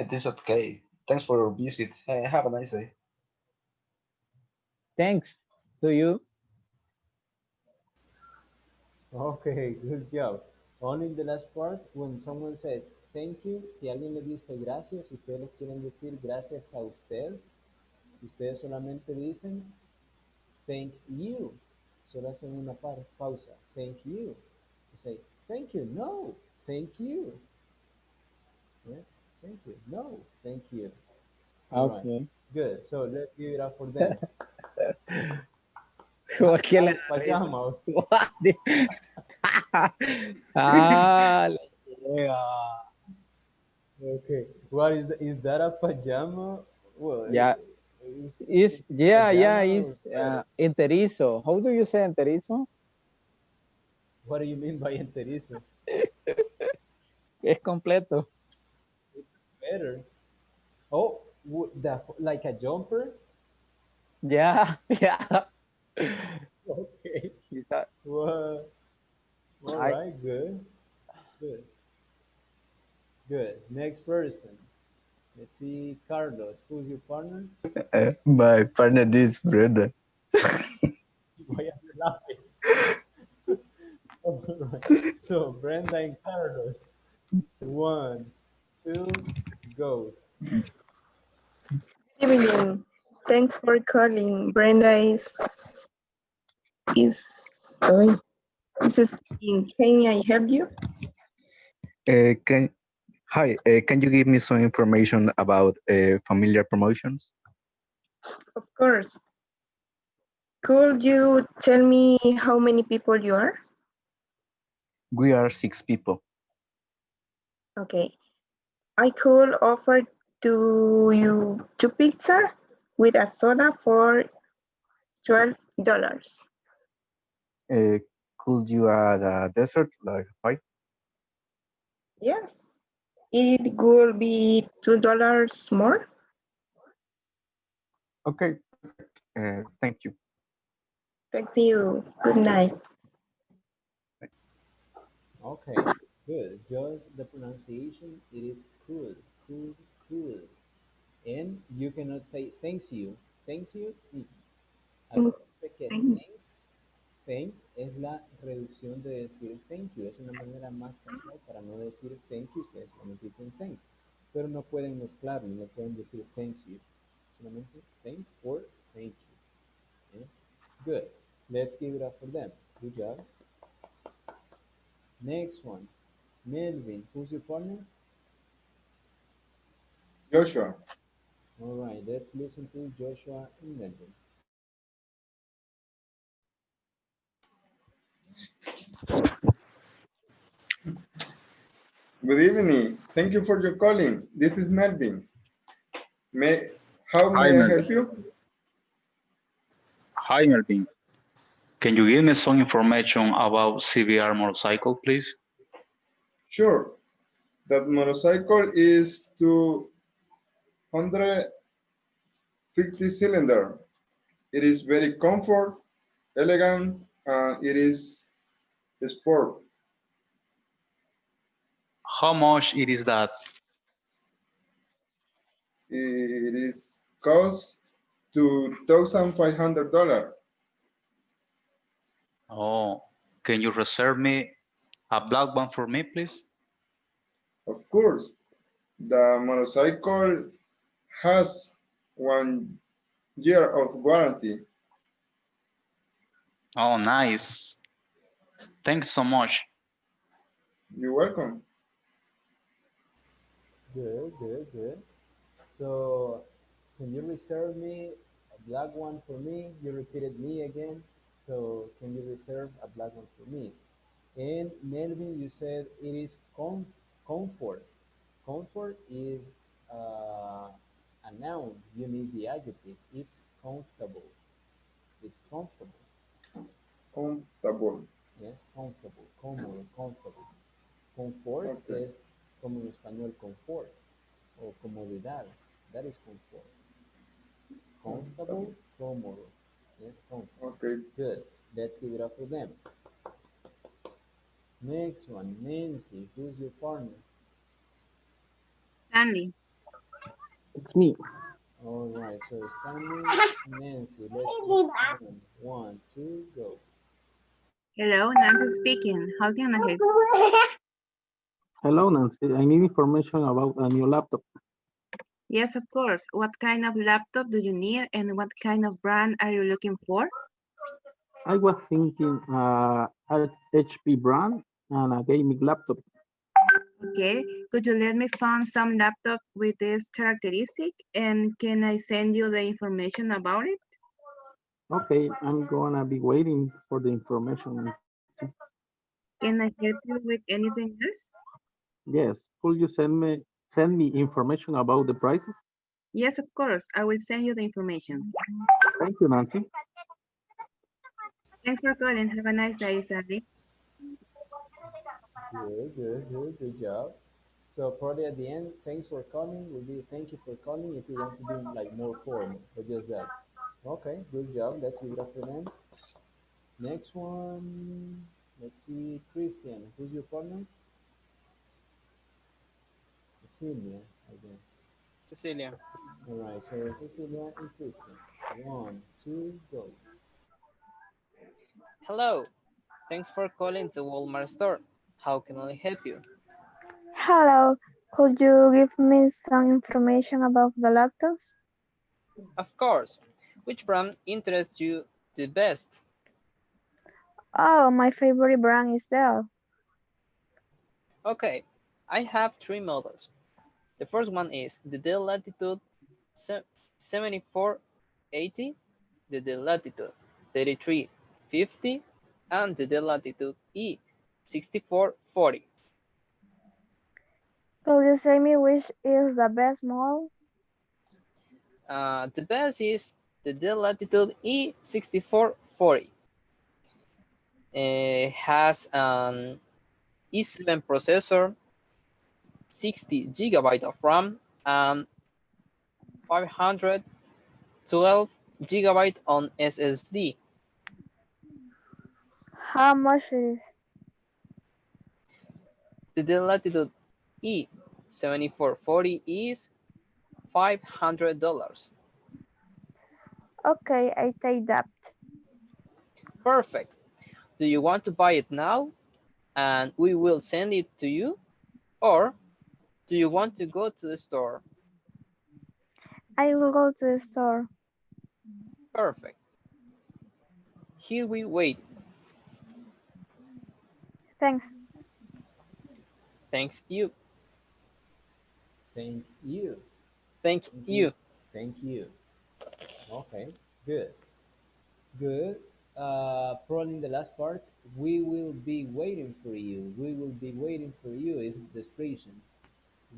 This is okay. Thanks for your visit. Have a nice day. Thanks to you. Okay, good job. Only the last part, when someone says thank you, si alguien le dice gracias, si ustedes le quieren decir gracias a usted, ustedes solamente dicen thank you. Solo hacen una pausa. Thank you. You say thank you. No, thank you. Yeah? Thank you. No, thank you. All right. Okay. Good. So let's give it up for them. ¿Por qué Nice pajama. Okay. What is that a pajama? Well, Yeah. Is enterizo. How do you say enterizo? What do you mean by enterizo? Es completo. It's better. Oh, like a jumper? Yeah. Okay. Well, all right, good. Next person. Let's see, Carlos. Who's your partner? My partner is brother. Why are you laughing? All right. So Brenda and Carlos. One, two, go. Good evening. Thanks for calling. Brenda is is speaking. Can I help you? Can Hi, can you give me some information about familiar promotions? Of course. Could you tell me how many people you are? We are 6 people. Okay. I could offer to you 2 pizza with a soda for $12. Could you add a dessert like pie? Yes. It will be $2 more. Okay, thank you. Thanks you. Good night. Okay, good. Just the pronunciation, it is cool, cool, cool. And you cannot say thanks you. Thanks you. Acuérdense que thanks es la reducción de decir thank you. Es una manera más casual para no decir thank you. Ustedes solamente dicen thanks. Pero no pueden mezclarlo, no pueden decir thanks you. Solamente thanks or thank you. Yeah? Good. Let's give it up for them. Good job. Next one. Melvin, who's your partner? Joshua. All right, let's listen to Joshua and Melvin. Good evening. Thank you for your calling. This is Melvin. How Hi, may I Melvin. help you? Hi, Melvin. Can you give me some information about CBR motorcycle, please? Sure. That motorcycle is 250 cylinder. It is very comfort, elegant, and it is sport. How much it is that? It is cost $2,500. Oh, can you reserve me a black one for me, please? Of course, the motorcycle has 1 year of warranty. Oh, nice. Thanks so much. You're welcome. Good, good, good. So, can you reserve me a black one for me? You repeated me again. So, can you reserve a black one for me? And Melvin, you said it is comfort. Comfort is a noun. You need the adjective. It's comfortable. It's comfortable. Comfortable. Yes, comfortable, cómodo, comfortable. Confort Okay. es como en español confort o comodidad. That is comfort. Comfortable, cómodo. Yes, comfort. Okay. Good. Let's give it up for them. Next one, Nancy. Who's your partner? Stanley. It's me. All right. So Stanley, Nancy. Let's listen to them. One, two, go. Hello, Nancy speaking. How can I help you? Hello, Nancy. I need information about a new laptop. Yes, of course. What kind of laptop do you need and what kind of brand are you looking for? I was thinking a HP brand and a gaming laptop. Okay, could you let me find some laptop with this characteristic and can I send you the information about it? Okay, I'm gonna be waiting for the information. Can I help you with anything else? Yes, could you send me information about the prices? Yes, of course. I will send you the information. Thank you, Nancy. Thanks for calling. Have a nice day, Sally. Good, good, good, good job. So probably at the end, thanks for calling will be thank you for calling if you want to be like more formal, but just that. Okay, good job. Let's give it up for them. Next one, let's see, Christian. Who's your partner? Cecilia, again. Cecilia. All right, so Cecilia and Christian. One, two, go. Hello. Thanks for calling the Walmart store. How can I help you? Hello, could you give me some information about the laptops? Of course. Which brand interests you the best? Oh, my favorite brand is Dell. Okay, I have three models. The first one is the Dell Latitude 7480, the Dell Latitude 3350, and the Dell Latitude E 6440. Could you say me which is the best model? The best is the Dell Latitude E 6440. It has an E7 processor, 60 gigabyte of RAM, and 512 gigabyte on SSD. How much is The Latitude E7440 is $500. Okay, I take that. Perfect. Do you want to buy it now and we will send it to you? Or do you want to go to the store? I will go to the store. Perfect. Here we wait. Thanks. Thanks you. Thank you. Thank Thank you. you. Thank you. Okay, good. Good. Probably in the last part, we will be waiting for you. We will be waiting for you is the expression.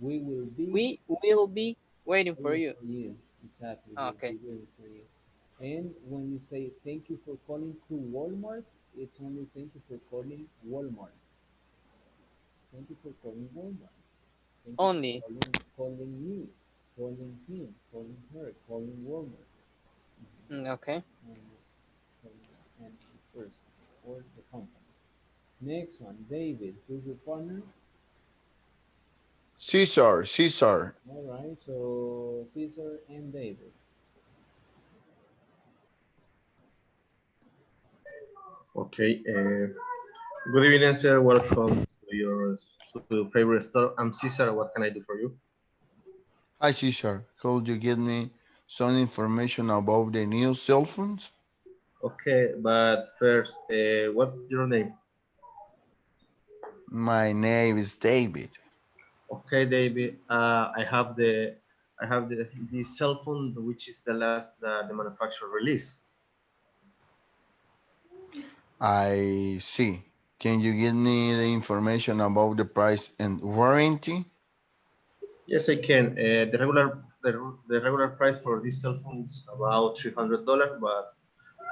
We will be We will be waiting for waiting you. for you. Exactly, we'll Okay. be waiting for you. And when you say thank you for calling to Walmart, it's only thank you for calling Walmart. Thank you for calling Walmart. Thank you Only. for calling me, calling him, calling her, calling Walmart. Okay. And the person or the company. Next one, David. Who's your partner? Caesar, Caesar. All right, so Caesar and David. Okay. Good evening, sir. Welcome to your favorite store. I'm Cesar. What can I do for you? Hi, Caesar. Could you give me some information about the new cell phones? Okay, but first, what's your name? My name is David. Okay, David. I have the cell phone which is the last the manufacturer release. I see. Can you give me the information about the price and warranty? Yes, I can. The regular price for this cell phone is about $300, but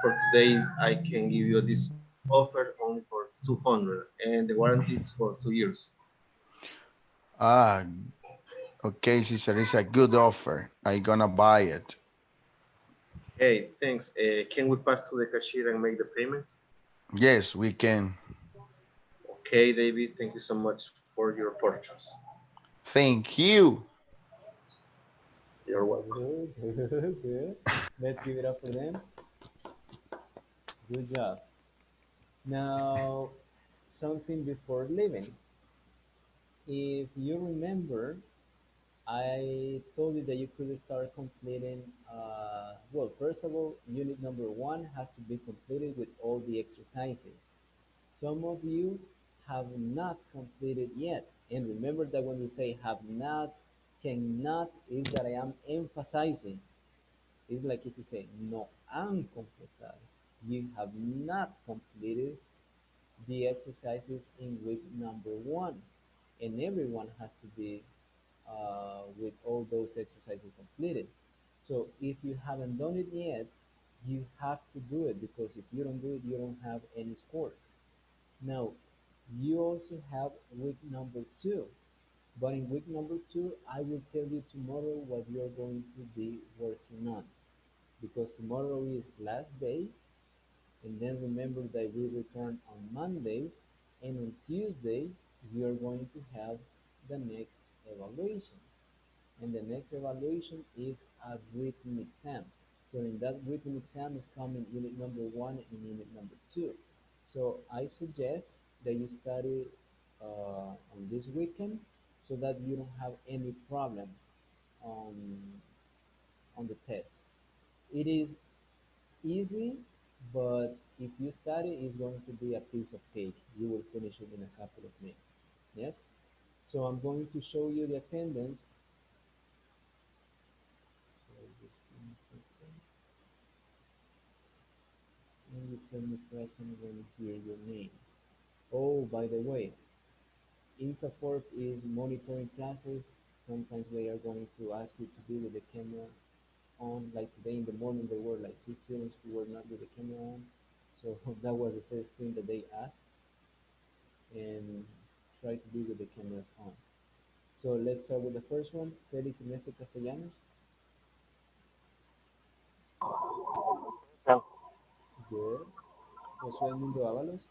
for today I can give you this offer only for 200, and the warranty is for 2 years. Ah, okay, Caesar, it's a good offer. I gonna buy it. Hey, thanks. Can we pass to the cashier and make the payment? Yes, we can. Okay, David. Thank you so much for your purchase. Thank you. You're welcome. Good, good, good. Let's give it up for them. Good job. Now, something before leaving. If you remember, I told you that you could start completing, well, first of all, unit number one has to be completed with all the exercises. Some of you have not completed yet. And remember that when we say have not, cannot, is that I am emphasizing. It's like if you say no han completado. You have not completed the exercises in week number one. And everyone has to be with all those exercises completed. So if you haven't done it yet, you have to do it because if you don't do it, you don't have any scores. Now, you also have week number two. But in week number two, I will tell you tomorrow what you're going to be working on. Because tomorrow is last day, and then remember that we return on Monday, and on Tuesday, we are going to have the next evaluation. And the next evaluation is a written exam. So in that written exam is coming unit number one and unit number two. So I suggest that you study on this weekend so that you don't have any problems on the test. It is easy, but if you study, it's going to be a piece of cake. You will finish it in a couple of minutes. Yes? So I'm going to show you the attendance. So just give me a second. And you tell me present when you hear your name. Oh, by the way, INSAFORP is monitoring classes. Sometimes they are going to ask you to be with the camera on. Like today in the morning, there were like 2 students who were not with the camera on. So that was the first thing that they asked. And try to be with the cameras on. So let's start with the first one. Felix Ernesto Castellanos. Good. Josué Mundo Ábalos.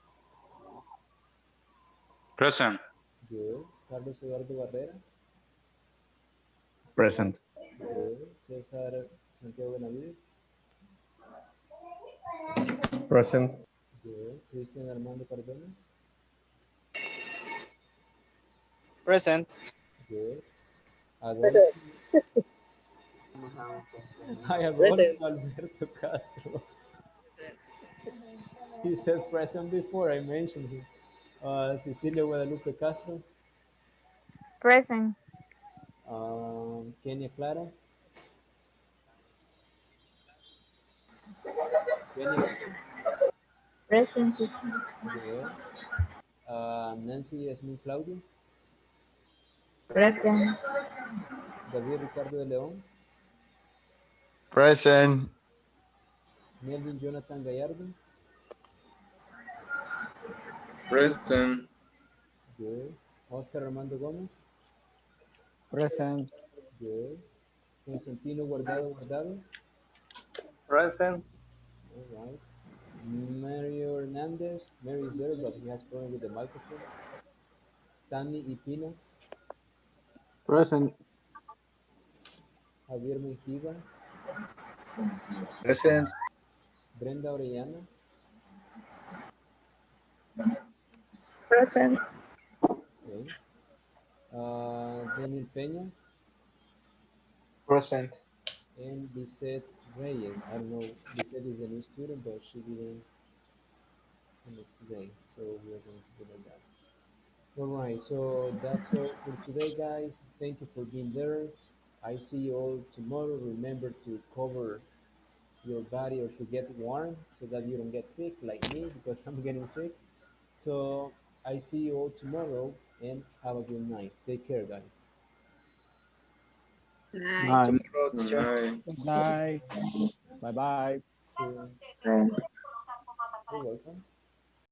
Present. Good. Carlos Eduardo Barrera. Present. Good. César Santiago Benavides. Present. Good. Cristian Armando Cardona. Present. Good. Adolfo. Hi, Adolfo Alberto Castro. He said present before I mentioned him. Cecilia Guadalupe Castro. Present. Kenia Clara. Kenia Clara. Present. Good. Nancy Yasmin Claudio. Present. David Ricardo de León. Present. Melvin Jonathan Gallardo. Present. Good. Oscar Armando Gómez. Present. Good. Constantino Guardado Guardado. Present. All right. Mario Hernandez. Mary is there, but he has problem with the microphone. Stanley Ipina. Present. Javier Mejía. Present. Brenda Orellana. Present. Okay. Daniel Peña. Present. And Lisette Reyes. I don't know, Lisette is a new student, but she didn't come today, so we are going to do like that. All right, so that's all for today, guys. Thank you for being there. I see you all tomorrow. Remember to cover your body or to get warm so that you don't get sick like me because I'm getting sick. So I see you all tomorrow and have a good night. Take care, guys. Night. Night. Tomorrow, teacher. Night. Good night. Bye bye. See you. Present. You're welcome.